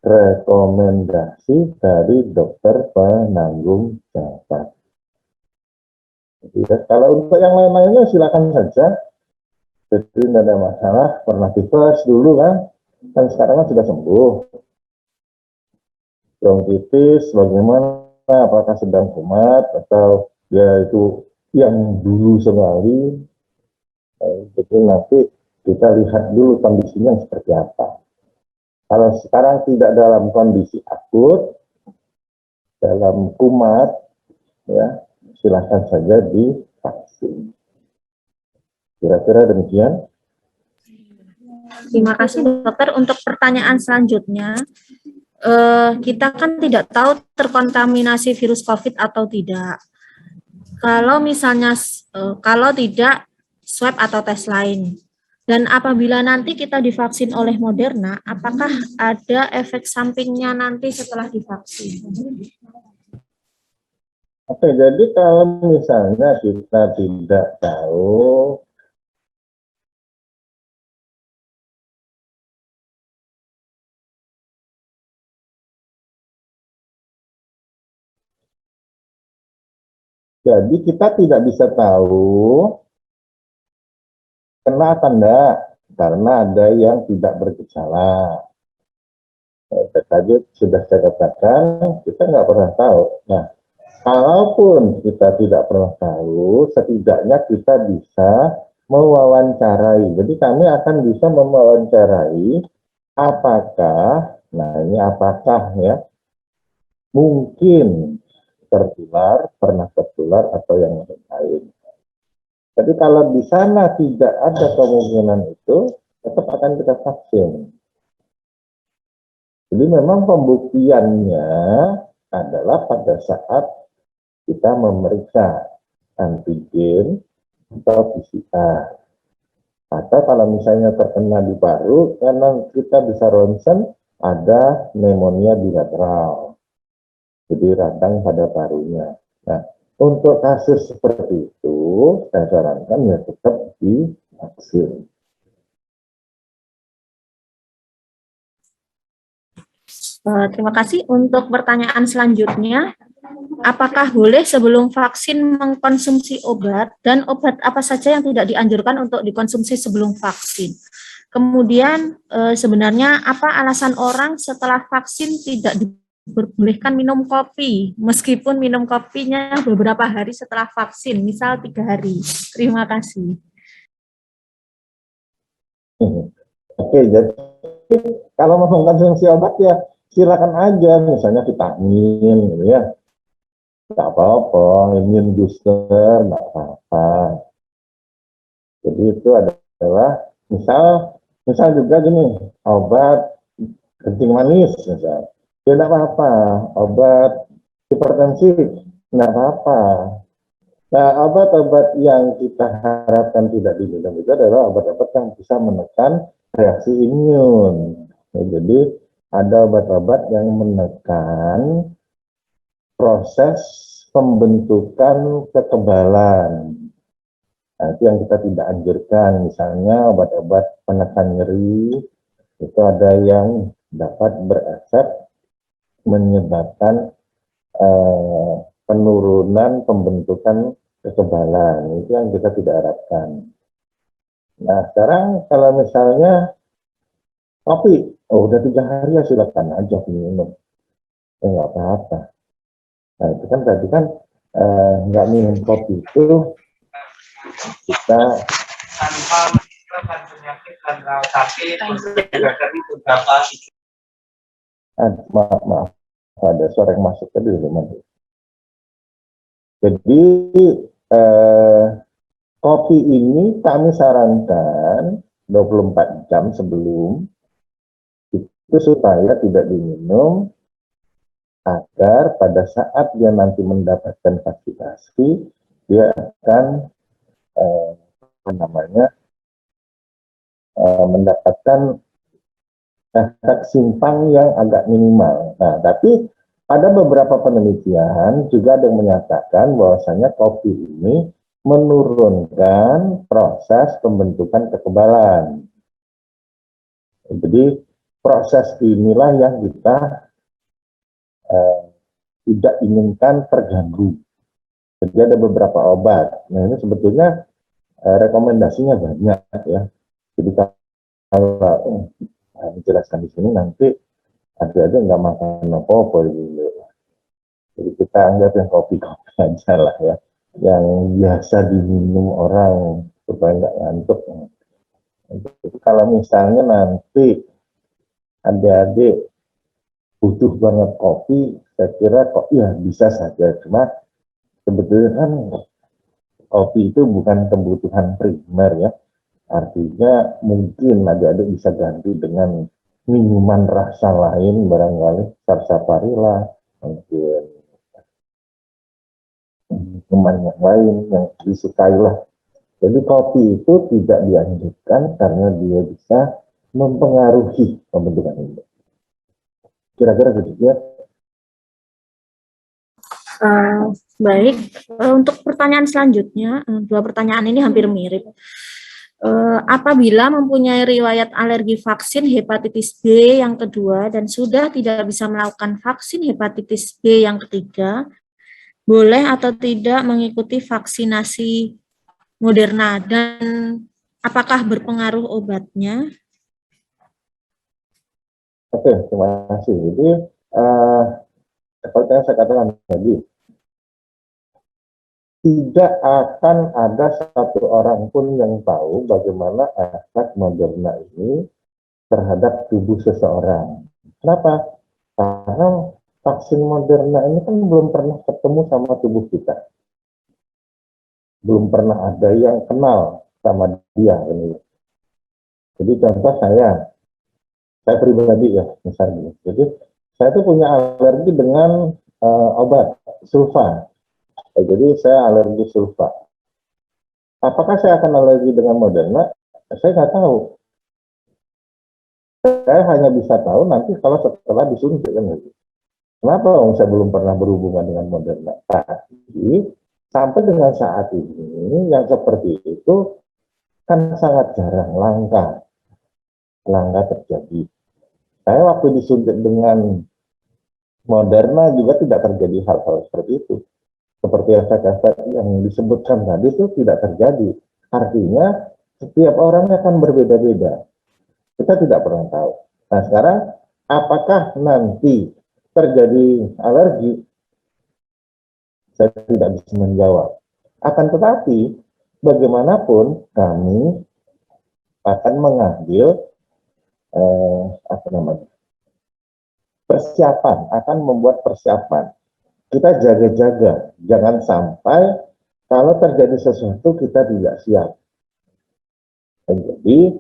rekomendasi dari dokter penanggung jawab. Jadi, kalau untuk yang lain-lainnya silakan saja. Jadi tidak ada masalah, pernah tipes dulu kan sekarang kan sudah sembuh. Bronkitis bagaimana, apakah sedang kumat atau ya itu yang dulu sekali. Jadi nanti kita lihat dulu kondisinya seperti apa. Kalau sekarang tidak dalam kondisi akut, dalam kumat, ya silakan saja divaksin. Kira-kira demikian. Terima kasih dokter. Untuk pertanyaan selanjutnya, kita kan tidak tahu terkontaminasi virus COVID atau tidak. Kalau misalnya, kalau tidak, swab atau tes lain. Dan apabila nanti kita divaksin oleh Moderna, apakah ada efek sampingnya nanti setelah divaksin? Oke, jadi kalau misalnya kita tidak tahu jadi kita tidak bisa tahu kena atau enggak, karena ada yang tidak bergejala. Tadi sudah saya katakan, kita nggak pernah tahu. Nah, kalaupun kita tidak pernah tahu, setidaknya kita bisa mewawancarai. Jadi kami akan bisa mewawancarai apakah, nah ini apakah ya, mungkin tertular, pernah tertular atau yang lain. Jadi kalau di sana tidak ada kemungkinan itu, tetap akan kita vaksin. Jadi memang pembuktiannya adalah pada saat kita memeriksa antigen atau PCR. Atau kalau misalnya terkena di paru, karena kita bisa ronsen, ada pneumonia bilateral. Jadi radang pada parunya. Nah, untuk kasus seperti itu, saya sarankan ya tetap divaksin. Terima kasih. Untuk pertanyaan selanjutnya, apakah boleh sebelum vaksin mengkonsumsi obat, dan obat apa saja yang tidak dianjurkan untuk dikonsumsi sebelum vaksin? Kemudian sebenarnya apa alasan orang setelah vaksin tidak diperbolehkan minum kopi, meskipun minum kopinya beberapa hari setelah vaksin, misal 3 hari. Terima kasih. Oke, jadi kalau mau mengkonsumsi obat ya silakan aja, misalnya vitamin gitu ya, nggak apa-apa, imun booster nggak apa-apa. Jadi itu adalah misal juga gini, obat kencing manis misal, ya nggak apa-apa, obat hipertensi nggak apa-apa. Nah, obat-obat yang kita harapkan tidak diminum itu adalah obat-obat yang bisa menekan reaksi imun. Ya, jadi ada obat-obat yang menekan proses pembentukan kekebalan. Nah, itu yang kita tidak anjurkan. Misalnya obat-obat penekan nyeri, itu ada yang dapat berefek menyebabkan penurunan pembentukan kekebalan. Itu yang kita tidak harapkan. Nah, sekarang kalau misalnya kopi, udah 3 hari ya silakan aja minum. Nggak apa-apa. Nah, itu kan tadi kan nggak minum kopi itu kita tanpa penyakit tanpa sakit beberapa maaf ada suara yang masuk tadi teman. Jadi kopi ini kami sarankan 24 jam sebelum itu supaya tidak diminum, agar pada saat dia nanti mendapatkan vaksinasi dia akan mendapatkan efek simpang yang agak minimal. Nah, tapi ada beberapa penelitian juga ada yang menyatakan bahwasanya kopi ini menurunkan proses pembentukan kekebalan. Jadi proses inilah yang kita tidak inginkan terganggu. Jadi ada beberapa obat. Nah, ini sebetulnya rekomendasinya banyak ya. Jadi kalau menjelaskan di sini nanti ada nggak makan apa-apa gitu. Jadi kita anggap yang kopi-kopi aja lah ya, yang biasa diminum orang supaya nggak ngantuk. Kalau misalnya nanti adik-adik butuh banget kopi, saya kira kok ya bisa saja. Cuma sebetulnya kan kopi itu bukan kebutuhan primer ya. Artinya mungkin adik-adik bisa ganti dengan minuman rasa lain, barangkali sarsaparilla, mungkin minuman yang lain yang disukai lah. Jadi kopi itu tidak dianjurkan karena dia bisa mempengaruhi pembentukan imun. Kira-kira gitu ya. Baik, untuk pertanyaan selanjutnya, dua pertanyaan ini hampir mirip. Apabila mempunyai riwayat alergi vaksin hepatitis B yang kedua dan sudah tidak bisa melakukan vaksin hepatitis B yang ketiga, boleh atau tidak mengikuti vaksinasi Moderna dan apakah berpengaruh obatnya? Oke, terima kasih. Jadi seperti yang saya katakan tadi, tidak akan ada satu orang pun yang tahu bagaimana efek Moderna ini terhadap tubuh seseorang. Kenapa? Karena vaksin Moderna ini kan belum pernah ketemu sama tubuh kita. Belum pernah ada yang kenal sama dia. Jadi contoh saya pribadi ya, misalnya. Jadi saya tuh punya alergi dengan obat sulfa. Jadi saya alergi sulfa. Apakah saya akan alergi dengan Moderna? Saya nggak tahu. Saya hanya bisa tahu nanti kalau setelah disuntik kan. Kenapa? Saya belum pernah berhubungan dengan Moderna. Tapi sampai dengan saat ini yang seperti itu kan sangat jarang, langka terjadi. Saya waktu disuntik dengan Moderna juga tidak terjadi hal-hal seperti itu. Seperti efek-efek yang disebutkan tadi itu tidak terjadi. Artinya setiap orang akan berbeda-beda. Kita tidak pernah tahu. Nah sekarang apakah nanti terjadi alergi? Saya tidak bisa menjawab. Akan tetapi bagaimanapun kami akan mengambil persiapan, akan membuat persiapan. Kita jaga-jaga, jangan sampai kalau terjadi sesuatu kita tidak siap. Jadi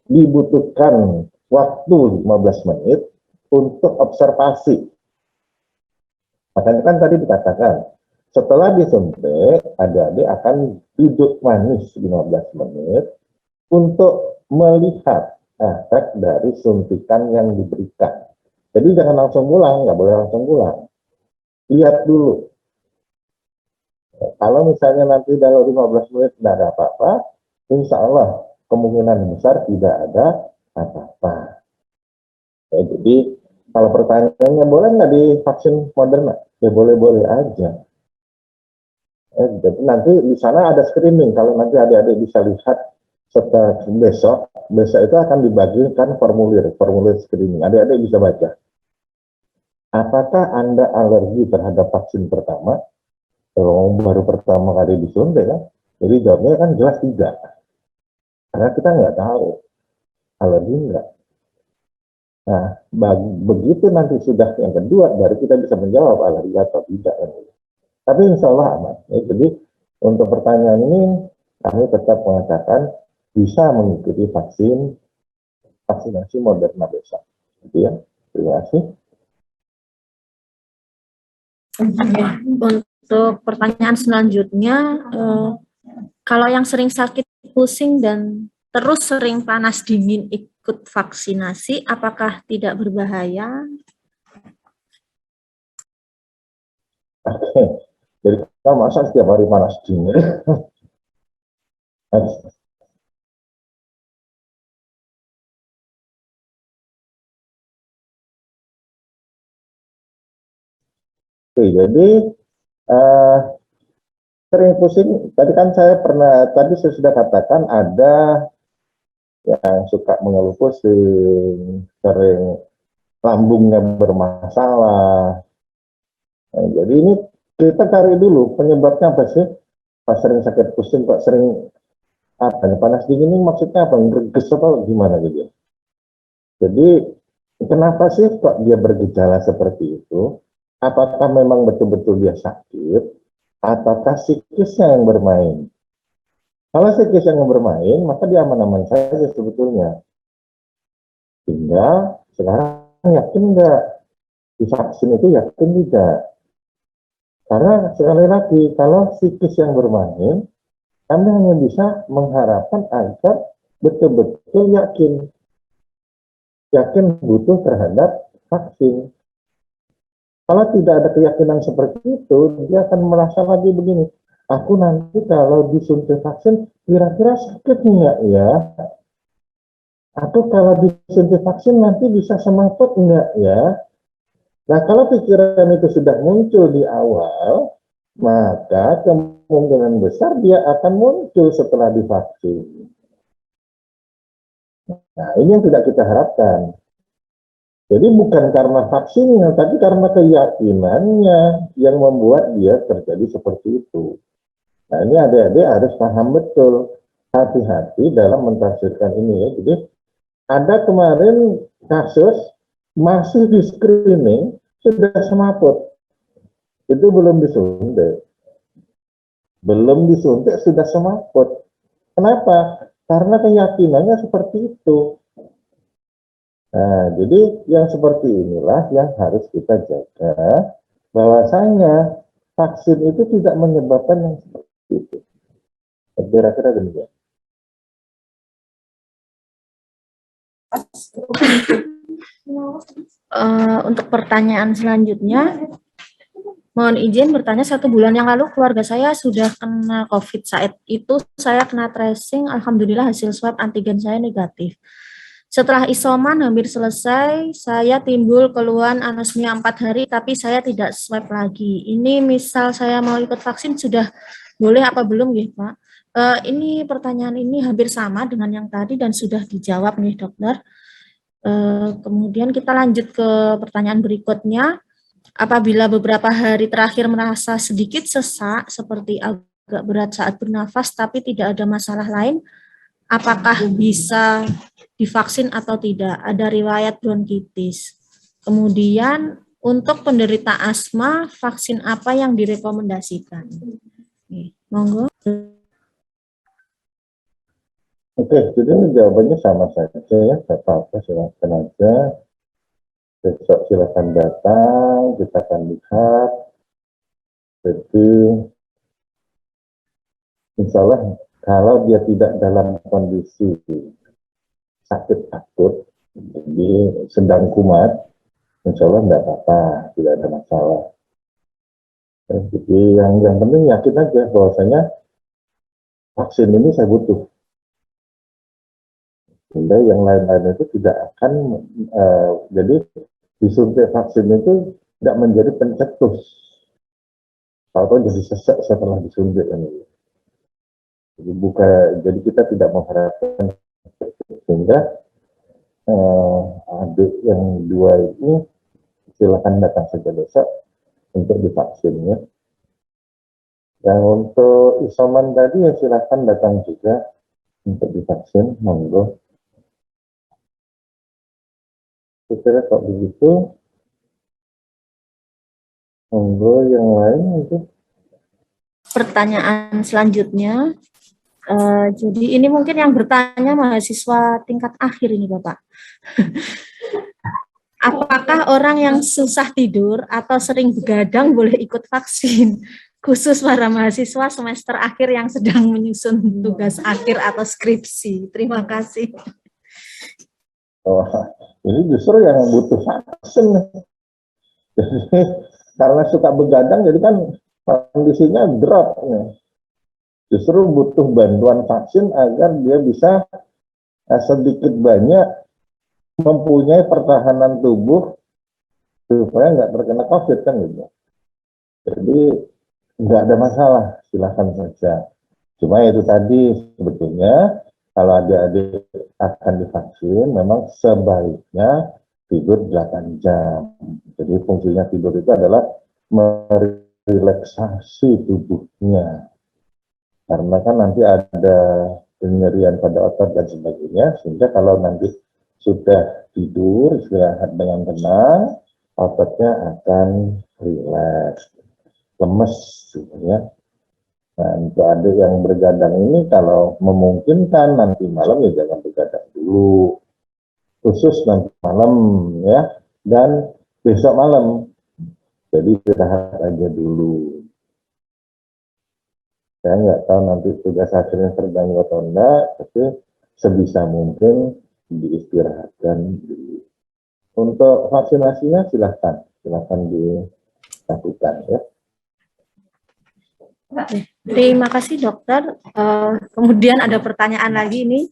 dibutuhkan waktu 15 menit untuk observasi. Makanya kan tadi dikatakan, setelah disuntik, adik-adik akan duduk manis 15 menit untuk melihat efek dari suntikan yang diberikan. Jadi jangan langsung pulang, nggak boleh langsung pulang. Lihat dulu. Kalau misalnya nanti dalam 15 menit tidak ada apa-apa, insya Allah kemungkinan besar tidak ada apa-apa. Jadi kalau pertanyaannya boleh nggak divaksin Moderna? Ya boleh-boleh aja. Jadi nanti di sana ada screening. Kalau nanti adik-adik bisa lihat setelah besok itu akan dibagikan formulir screening. Adik-adik bisa baca. Apakah Anda alergi terhadap vaksin pertama? Kalau baru pertama kali disuntik kan? Jadi jawabnya kan jelas tidak. Karena kita nggak tahu alergi enggak. Nah, begitu nanti sudah yang kedua, baru kita bisa menjawab alergi atau tidak. Tapi insya Allah aman. Jadi untuk pertanyaan ini, kami tetap mengatakan bisa mengikuti vaksinasi Moderna besok. Gitu ya. Terima kasih. Untuk pertanyaan selanjutnya, kalau yang sering sakit pusing dan terus sering panas dingin ikut vaksinasi, apakah tidak berbahaya? Jadi kita masa setiap hari panas dingin. Oke, jadi sering pusing, tadi kan saya sudah katakan ada yang suka mengeluh pusing, sering lambungnya bermasalah. Nah, jadi ini kita cari dulu penyebabnya apa sih? Pas sering sakit pusing, kok sering apa nih, panas dingin ini maksudnya apa? Greges apa gimana gitu ya. Jadi kenapa sih kok dia bergejala seperti itu? Apakah memang betul-betul dia sakit? Ataukah psikisnya yang bermain? Kalau psikis yang bermain, maka dia aman-aman saja sebetulnya. Tinggal sekarang yakin nggak divaksin itu, yakin tidak? Karena sekali lagi, kalau psikis yang bermain, Anda hanya bisa mengharapkan agar betul-betul yakin butuh terhadap vaksin. Kalau tidak ada keyakinan seperti itu, dia akan merasa lagi begini, aku nanti kalau disuntik vaksin, kira-kira sakit nggak ya? Aku kalau disuntik vaksin nanti bisa semaput nggak ya? Nah, kalau pikiran itu sudah muncul di awal, maka kemungkinan besar dia akan muncul setelah divaksin. Nah, ini yang tidak kita harapkan. Jadi bukan karena vaksinnya, tapi karena keyakinannya yang membuat dia terjadi seperti itu. Nah, ini adik-adik harus paham betul. Hati-hati dalam mentafsirkan ini ya. Jadi ada kemarin kasus masih di screening, sudah semaput. Itu belum disuntik. Belum disuntik, sudah semaput. Kenapa? Karena keyakinannya seperti itu. Nah, jadi yang seperti inilah yang harus kita jaga, bahwasanya vaksin itu tidak menyebabkan yang seperti itu. Kira-kira demikian. Untuk pertanyaan selanjutnya, mohon izin bertanya, 1 bulan yang lalu keluarga saya sudah kena COVID. Saat itu saya kena tracing, alhamdulillah hasil swab antigen saya negatif. Setelah isoman hampir selesai, saya timbul keluhan anosmia 4 hari, tapi saya tidak swab lagi. Ini misal saya mau ikut vaksin sudah boleh apa belum ya Pak? Ini pertanyaan ini hampir sama dengan yang tadi dan sudah dijawab nih dokter. Kemudian kita lanjut ke pertanyaan berikutnya. Apabila beberapa hari terakhir merasa sedikit sesak, seperti agak berat saat bernafas, tapi tidak ada masalah lain, apakah bisa divaksin atau tidak? Ada riwayat bronkitis. Kemudian untuk penderita asma, vaksin apa yang direkomendasikan? Monggo. Oke, jadi jawabannya sama saja ya, tidak apa-apa, silakan aja. Besok silakan datang, kita akan lihat. Jadi, insya Allah kalau dia tidak dalam kondisi sakit akut, jadi sedang kumat, insya Allah tidak apa-apa, tidak ada masalah. Jadi yang penting yakin aja bahwasanya vaksin ini saya butuh. Sehingga yang lain-lain itu tidak akan, jadi disuntik vaksin itu tidak menjadi pencetus. Atau jadi sesak setelah disuntik ini. Jadi kita tidak mengharapkan, sehingga adik yang 2 ini silakan datang saja besok untuk divaksin ya. Yang untuk isoman tadi ya silakan datang juga untuk divaksin, monggo. Kira-kira kok begitu, monggo yang lain itu. Pertanyaan selanjutnya, jadi ini mungkin yang bertanya mahasiswa tingkat akhir ini Bapak. Apakah orang yang susah tidur atau sering begadang boleh ikut vaksin? Khusus para mahasiswa semester akhir yang sedang menyusun tugas akhir atau skripsi. Terima kasih. Oh, ini justru yang butuh vaksin. Jadi karena suka begadang, jadi kan kondisinya drop. Ya. Justru butuh bantuan vaksin agar dia bisa sedikit banyak mempunyai pertahanan tubuh supaya nggak terkena COVID kan gitu. Jadi nggak ada masalah, silahkan saja. Cuma itu tadi sebetulnya kalau adik-adik akan divaksin, memang sebaiknya tidur 8 jam. Jadi fungsinya tidur itu adalah merelaksasi tubuhnya. Karena kan nanti ada nyerian pada otot dan sebagainya, sehingga kalau nanti sudah tidur istirahat dengan tenang, ototnya akan rileks, lemes gitu ya. Nah, untuk adik yang bergadang ini kalau memungkinkan nanti malam ya jangan bergadang dulu, khusus nanti malam ya, dan besok malam. Jadi istirahat aja dulu. Saya nggak tahu nanti tugas hasilnya terganggu atau enggak, tapi sebisa mungkin diistirahatkan dulu. Untuk vaksinasinya silahkan dilakukan ya. Terima kasih dokter. Kemudian ada pertanyaan lagi nih,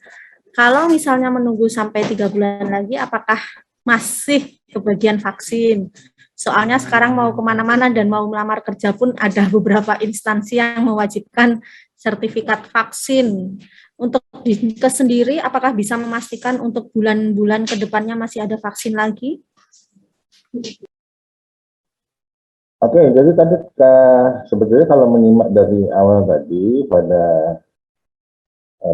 kalau misalnya menunggu sampai 3 bulan lagi, apakah masih kebagian vaksin? Soalnya sekarang mau kemana-mana dan mau melamar kerja pun ada beberapa instansi yang mewajibkan sertifikat vaksin. Untuk Dinkes sendiri, apakah bisa memastikan untuk bulan-bulan ke depannya masih ada vaksin lagi? Oke, jadi tadi sebetulnya kalau menyimak dari awal tadi pada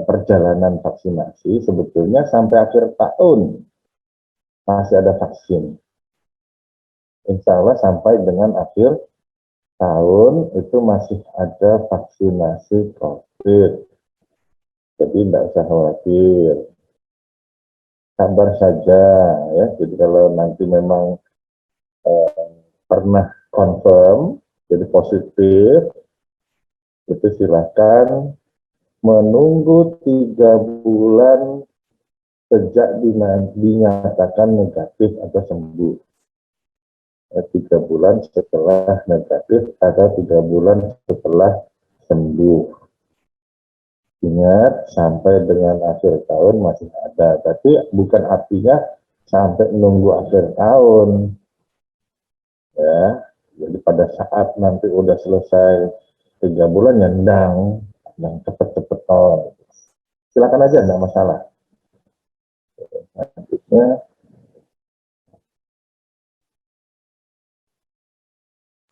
perjalanan vaksinasi, sebetulnya sampai akhir tahun masih ada vaksin. Insya Allah sampai dengan akhir tahun itu masih ada vaksinasi COVID. Jadi tidak usah khawatir. Sabar saja ya. Jadi kalau nanti memang pernah confirm jadi positif, itu silakan menunggu 3 bulan sejak dinyatakan negatif atau sembuh. 3 bulan setelah negatif atau 3 bulan setelah sembuh. Ingat, sampai dengan akhir tahun masih ada, tapi bukan artinya sampai menunggu akhir tahun. Ya, jadi pada saat nanti udah selesai 3 bulan nyendang, yang cepet-cepet tahun. Silakan aja, enggak masalah. Selanjutnya,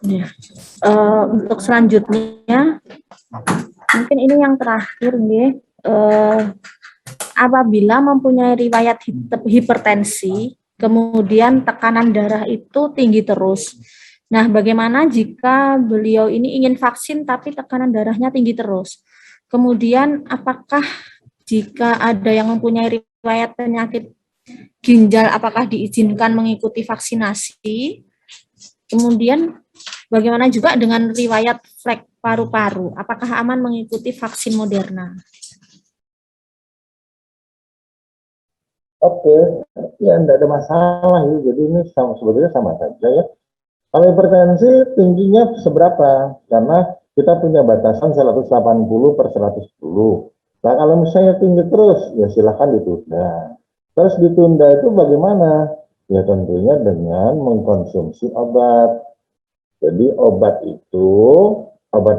Ya. Untuk selanjutnya, mungkin ini yang terakhir nih. Apabila mempunyai riwayat hipertensi, kemudian tekanan darah itu tinggi terus. Nah, bagaimana jika beliau ini ingin vaksin tapi tekanan darahnya tinggi terus? Kemudian, apakah jika ada yang mempunyai riwayat penyakit ginjal, apakah diizinkan mengikuti vaksinasi? Kemudian, bagaimana juga dengan riwayat flek paru-paru? Apakah aman mengikuti vaksin Moderna? oke, ya tidak ada masalah ya. Jadi ini sebetulnya sama saja ya. Kalau hipertensi tingginya seberapa? Karena kita punya batasan 180/110. Nah kalau misalnya tinggi terus, ya silahkan ditunda. Terus ditunda itu bagaimana? Ya tentunya dengan mengkonsumsi obat. Jadi obat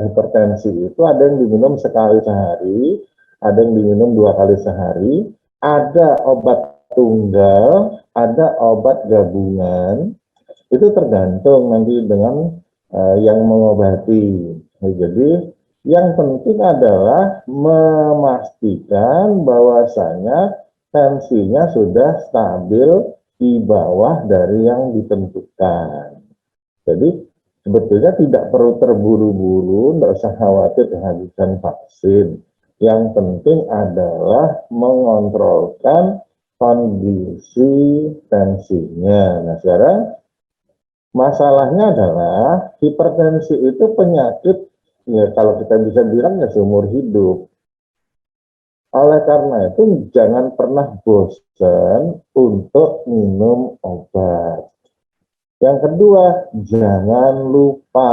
hipertensi itu ada yang diminum sekali sehari, ada yang diminum 2 kali sehari, ada obat tunggal, ada obat gabungan. Itu tergantung nanti dengan yang mengobati. Jadi yang penting adalah memastikan bahwasanya tensinya sudah stabil di bawah dari yang ditentukan. Jadi sebetulnya tidak perlu terburu-buru, tidak usah khawatir kehabisan vaksin. Yang penting adalah mengontrolkan kondisi tensinya. Nah sekarang masalahnya adalah hipertensi itu penyakit, ya kalau kita bisa bilang ya seumur hidup. Oleh karena itu jangan pernah bosan untuk minum obat. Yang kedua, jangan lupa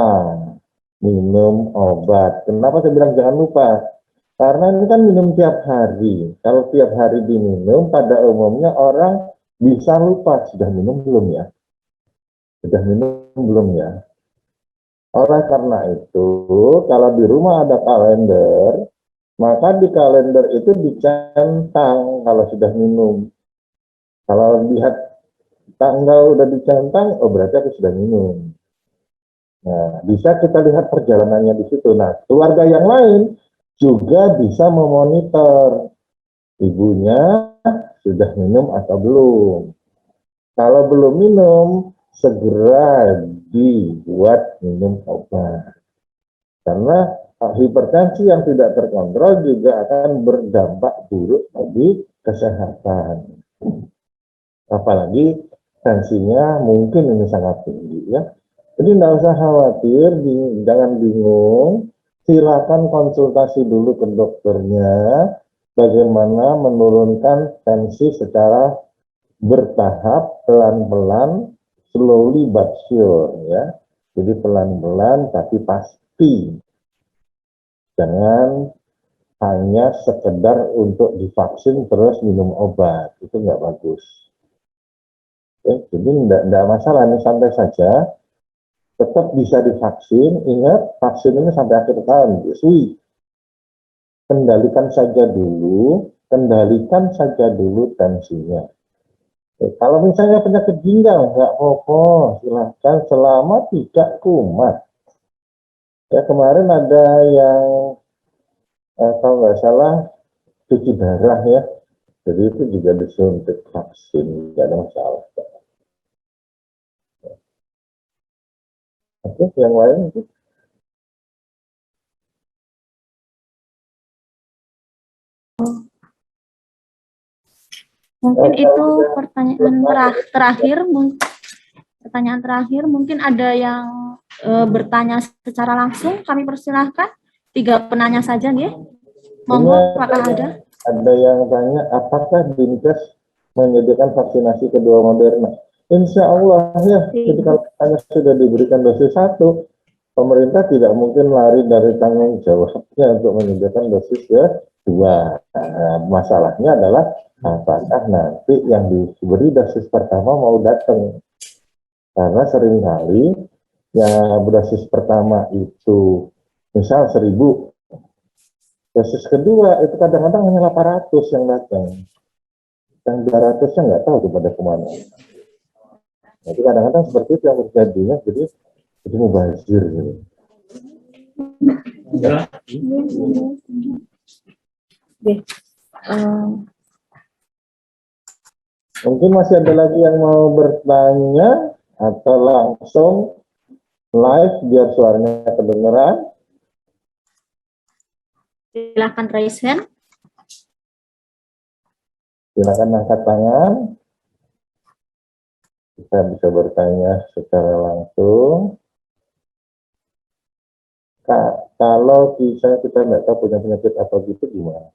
minum obat. Kenapa saya bilang jangan lupa? Karena ini kan minum tiap hari. Kalau tiap hari diminum, pada umumnya orang bisa lupa. Sudah minum belum ya? Sudah minum belum ya? Oleh karena itu, kalau di rumah ada kalender, maka di kalender itu dicentang kalau sudah minum. Kalau lihat tanggal udah dicentang, oh berarti aku sudah minum. Nah, bisa kita lihat perjalanannya di situ. Nah, keluarga yang lain juga bisa memonitor ibunya sudah minum atau belum. Kalau belum minum, segera dibuat minum obat. Karena hipertensi yang tidak terkontrol juga akan berdampak buruk bagi kesehatan. Apalagi tensinya mungkin ini sangat tinggi ya. Jadi tidak usah khawatir, jangan bingung. Silakan konsultasi dulu ke dokternya bagaimana menurunkan tensi secara bertahap, pelan-pelan, slowly but sure ya. Jadi pelan-pelan tapi pasti. Jangan hanya sekedar untuk divaksin terus minum obat, itu nggak bagus. Oke, jadi tidak masalah, ini santai saja. Tetap bisa divaksin, ingat vaksin ini sampai akhir tahun, suwi. Kendalikan saja dulu tensinya. Kalau misalnya penyakit ginjal, nggak apa-apa, silahkan selama tidak kumat. Ya kemarin ada yang, kalau nggak salah, cuci darah ya. Jadi itu juga disuntik vaksin, nggak ada masalah. Oke, yang lain itu. Mungkin itu pertanyaan terakhir, mungkin ada yang bertanya secara langsung, kami persilahkan. 3 penanya saja ya. Monggo, apakah ada? Ada yang tanya, apakah Dinkes menyediakan vaksinasi kedua Moderna? Insya Allah ya, ketika hanya sudah diberikan dosis 1, pemerintah tidak mungkin lari dari tanggung jawabnya untuk menyediakan dosis kedua. Nah, masalahnya adalah apakah nanti yang diberi dosis pertama mau datang. Karena seringkali yang dosis pertama itu misal 1000, dosis kedua itu kadang-kadang hanya 800 yang datang. Yang 200-nya nggak tahu kepada kemana. Jadi kadang-kadang seperti itu yang terjadinya, jadi mubazir gitu. Mungkin masih ada lagi yang mau bertanya atau langsung live biar suaranya kedengeran. Silakan raise hand. Silakan angkat tangan. Kita bisa bertanya secara langsung. Kalau misalnya kita nggak tahu punya penyakit apa gitu gimana?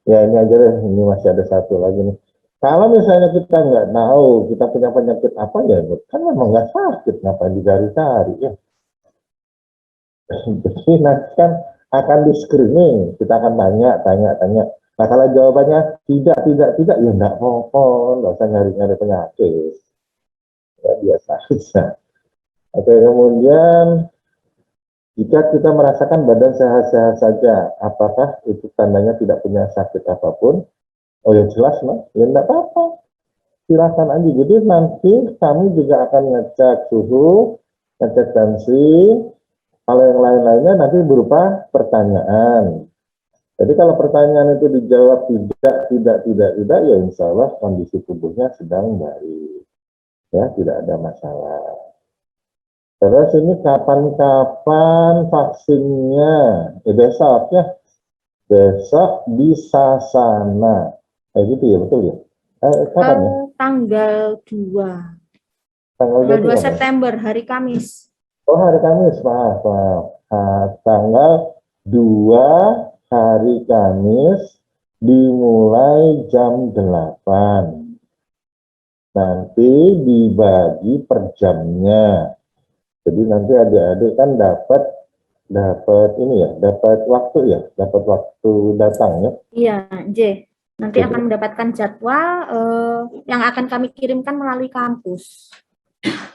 Ya ini aja deh, ini masih ada satu lagi nih. Kalau misalnya kita nggak tahu kita punya penyakit apa ya, kan memang nggak sakit, ngapain dicari-cari ya. Jadi nanti kan akan di screening, kita akan tanya. Nah kalau jawabannya tidak, ya enggak apa-apa, nggak usah nyari-nyari penyakit. Ya biasa saja. Oke, kemudian jika kita merasakan badan sehat-sehat saja, apakah itu tandanya tidak punya sakit apapun? Oh ya jelas lah, ya enggak apa-apa. Silakan aja. Jadi nanti kami juga akan ngecek suhu, ngecek tensi. Kalau yang lain-lainnya nanti berupa pertanyaan. Jadi kalau pertanyaan itu dijawab tidak, ya insya Allah kondisi tubuhnya sedang baik. Ya, tidak ada masalah. Terus ini kapan vaksinnya? Besok ya. Besok di Sasana. Gitu ya, betul ya? Kapan ya? Tanggal 2. Tanggal 2 September, hari Kamis. Oh, hari Kamis, maaf. Tanggal 2 hari Kamis dimulai jam 8. Nanti dibagi per jamnya. Jadi nanti adik-adik kan dapat ini ya, dapat waktu datang ya. Iya, J. Nanti akan mendapatkan jadwal yang akan kami kirimkan melalui kampus.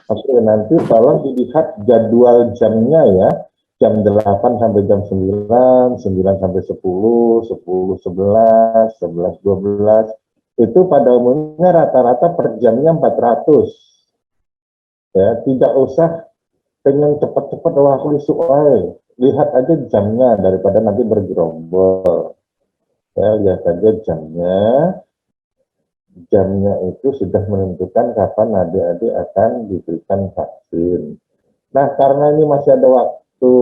Oke, nanti tolong dilihat jadwal jamnya ya. Jam 8 sampai jam 9, 9 sampai 10, 10, 11, 11, 12. Itu pada umumnya rata-rata per jamnya 400. Ya, tidak usah pengen cepat-cepat wah besok wae. lihat aja jamnya daripada nanti bergerombol. Ya, lihat aja jamnya. Jamnya itu sudah menentukan kapan adik-adik akan diberikan vaksin. Nah, karena ini masih ada waktu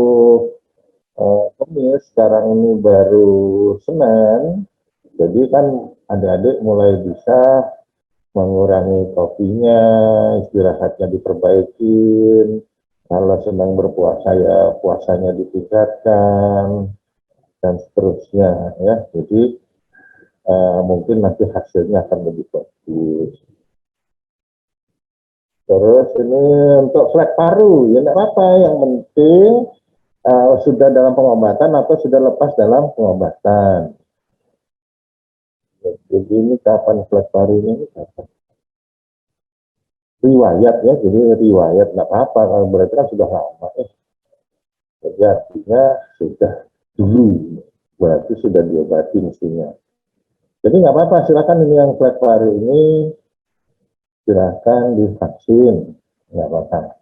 Kamis, sekarang ini baru Senin, jadi kan adik-adik mulai bisa mengurangi kopinya, istirahatnya diperbaikin, kalau sedang berpuasa ya puasanya ditingkatkan, dan seterusnya ya. Jadi mungkin nanti hasilnya akan lebih bagus. Terus ini untuk flek paru, ya tidak apa-apa, yang penting sudah dalam pengobatan atau sudah lepas dalam pengobatan. Jadi ini kapan flek parunya ini kapan? Riwayat ya, jadi riwayat nggak apa-apa, kalau berarti kan sudah lama jadi artinya sudah dulu, berarti sudah diobati mestinya. Jadi nggak apa-apa, silakan ini yang flek paru ini silakan divaksin, nggak apa-apa.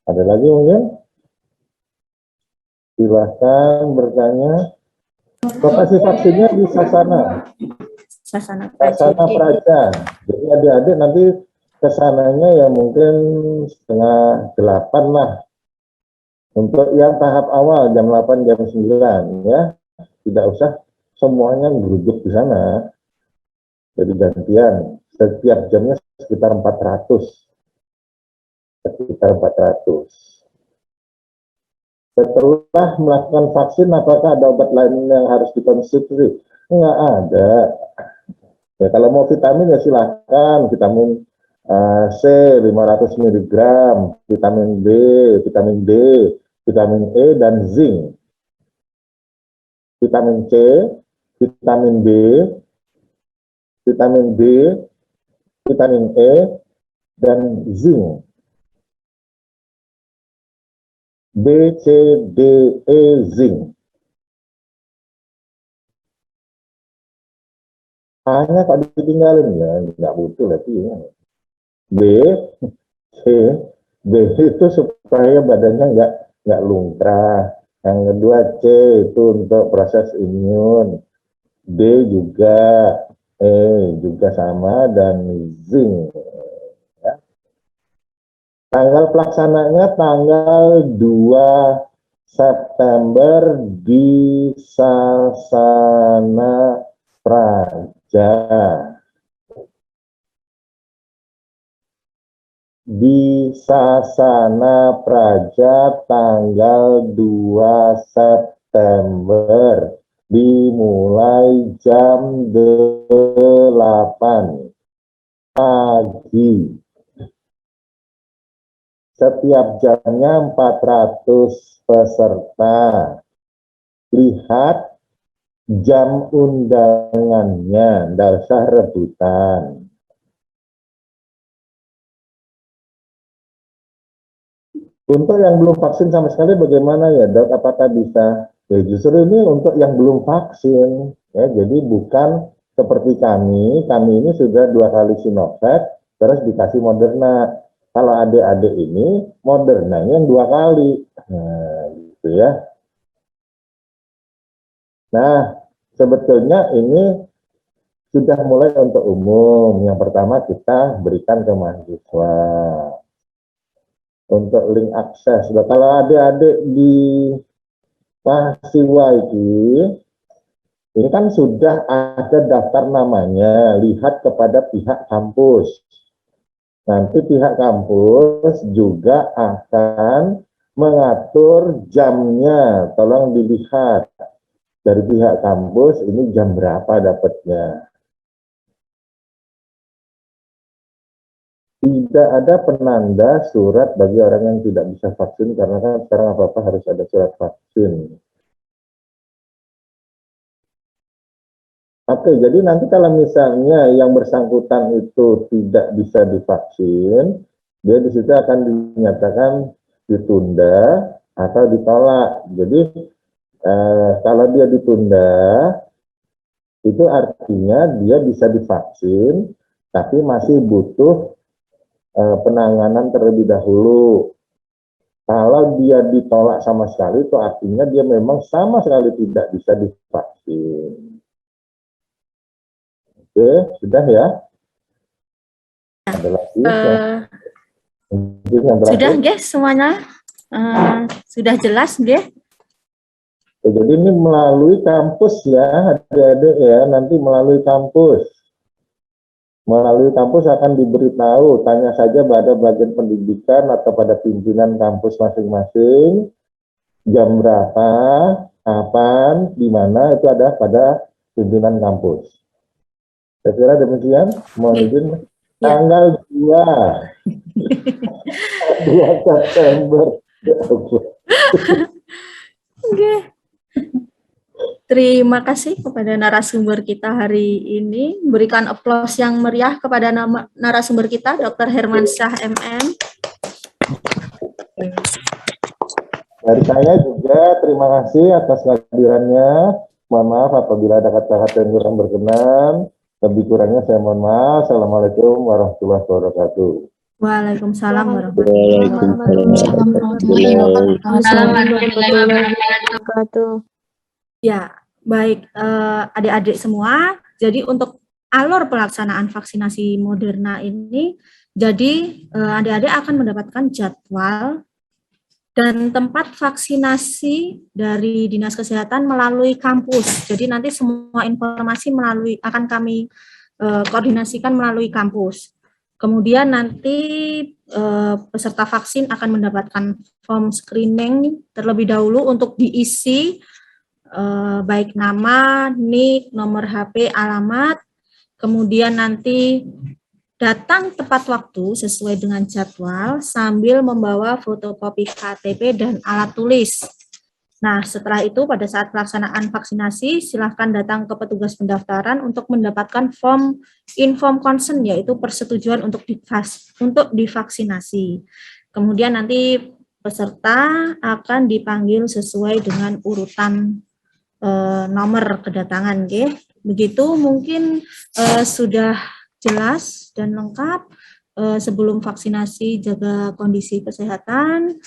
Ada lagi mungkin? Silahkan bertanya. Lokasi vaksinnya di Sasana Praja. Jadi adik-adik nanti kesananya ya mungkin 7:30 lah. Untuk yang tahap awal jam 8, jam 9 ya. Tidak usah semuanya merujuk di sana. Jadi gantian. Setiap jamnya sekitar 400. Setelah melakukan vaksin, apakah ada obat lain yang harus dikonsumsi? Enggak ada. Ya, kalau mau vitamin ya silakan, vitamin C 500 mg, vitamin B, vitamin D, vitamin E, dan zinc. Vitamin C, vitamin B, vitamin D, vitamin E, dan zinc. B, C, D, E, zinc. Hanya kok ditinggalin ya, nggak butuh lagi ya. B, C, B itu supaya badannya nggak lungkrah. Yang kedua C itu untuk proses imun. D juga, E juga sama, dan zinc. Ya. Tanggal pelaksananya tanggal 2 September di Sasana Praja. Di Sasana Praja tanggal 2 September dimulai jam 8 pagi. Setiap jamnya 400 peserta. Lihat jam undangannya, tidak usah rebutan. Untuk yang belum vaksin sama sekali bagaimana ya dok? Apakah bisa? Ya justru ini untuk yang belum vaksin. Ya, jadi bukan seperti kami ini sudah 2 kali Sinovac, terus dikasih Moderna. Kalau adik-adik ini Modernanya yang 2 kali. Nah, gitu ya. Nah, sebetulnya ini sudah mulai untuk umum. Yang pertama kita berikan ke mahasiswa. Untuk link akses. Kalau adik-adik di mahasiswa ini kan sudah ada daftar namanya, lihat kepada pihak kampus. Nanti pihak kampus juga akan mengatur jamnya, tolong dilihat dari pihak kampus ini jam berapa dapatnya. Tidak ada penanda surat bagi orang yang tidak bisa vaksin, karena kan sekarang apa-apa harus ada surat vaksin. Oke, jadi nanti kalau misalnya yang bersangkutan itu tidak bisa divaksin, dia di situ akan dinyatakan ditunda atau ditolak. Jadi kalau dia ditunda, itu artinya dia bisa divaksin, tapi masih butuh penanganan terlebih dahulu. Kalau dia ditolak sama sekali, itu artinya dia memang sama sekali tidak bisa divaksin. Oke, sudah ya? Ada lagi? Mungkin yang terakhir. Sudah nggih semuanya? Sudah jelas nggih? Ya, jadi ini melalui kampus ya, adik-adik ya, nanti melalui kampus. Melalui kampus akan diberitahu, tanya saja pada bagian pendidikan atau pada pimpinan kampus masing-masing, jam berapa, kapan, di mana, itu ada pada pimpinan kampus. Saya kira demikian, mohon izin. Tanggal 2 September. Oke. Terima kasih kepada narasumber kita hari ini. Berikan aplaus yang meriah kepada narasumber kita, Dr. Hermansyah MM. Dari saya juga terima kasih atas kehadirannya. Mohon maaf apabila ada kata-kata yang kurang berkenan. Lebih kurangnya saya mohon maaf. Assalamualaikum warahmatullahi wabarakatuh. Waalaikumsalam warahmatullahi wabarakatuh. Ya, baik adik-adik semua. Jadi untuk alur pelaksanaan vaksinasi Moderna ini, jadi adik-adik akan mendapatkan jadwal dan tempat vaksinasi dari Dinas Kesehatan melalui kampus. Jadi nanti semua informasi akan kami koordinasikan melalui kampus. Kemudian nanti peserta vaksin akan mendapatkan form screening terlebih dahulu untuk diisi baik nama, NIK, nomor HP, alamat, kemudian nanti datang tepat waktu sesuai dengan jadwal sambil membawa fotokopi KTP dan alat tulis. Nah, setelah itu pada saat pelaksanaan vaksinasi, silakan datang ke petugas pendaftaran untuk mendapatkan form inform consent, yaitu persetujuan untuk divaksinasi. Kemudian nanti peserta akan dipanggil sesuai dengan urutan nomor kedatangan, okay? Begitu mungkin sudah jelas dan lengkap. Sebelum vaksinasi jaga kondisi kesehatan.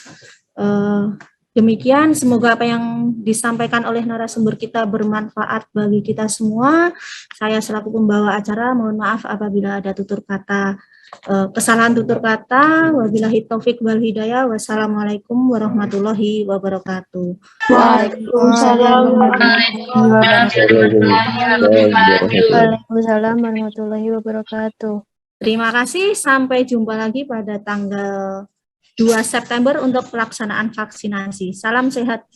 Demikian, semoga apa yang disampaikan oleh narasumber kita bermanfaat bagi kita semua. Saya selaku pembawa acara mohon maaf apabila ada tutur kata kesalahan tutur kata. Wabillahi taufik wal hidayah. Wassalamualaikum warahmatullahi wabarakatuh. Waalaikumsalam warahmatullahi wabarakatuh. Terima kasih, sampai jumpa lagi pada tanggal 2 September untuk pelaksanaan vaksinasi. Salam sehat.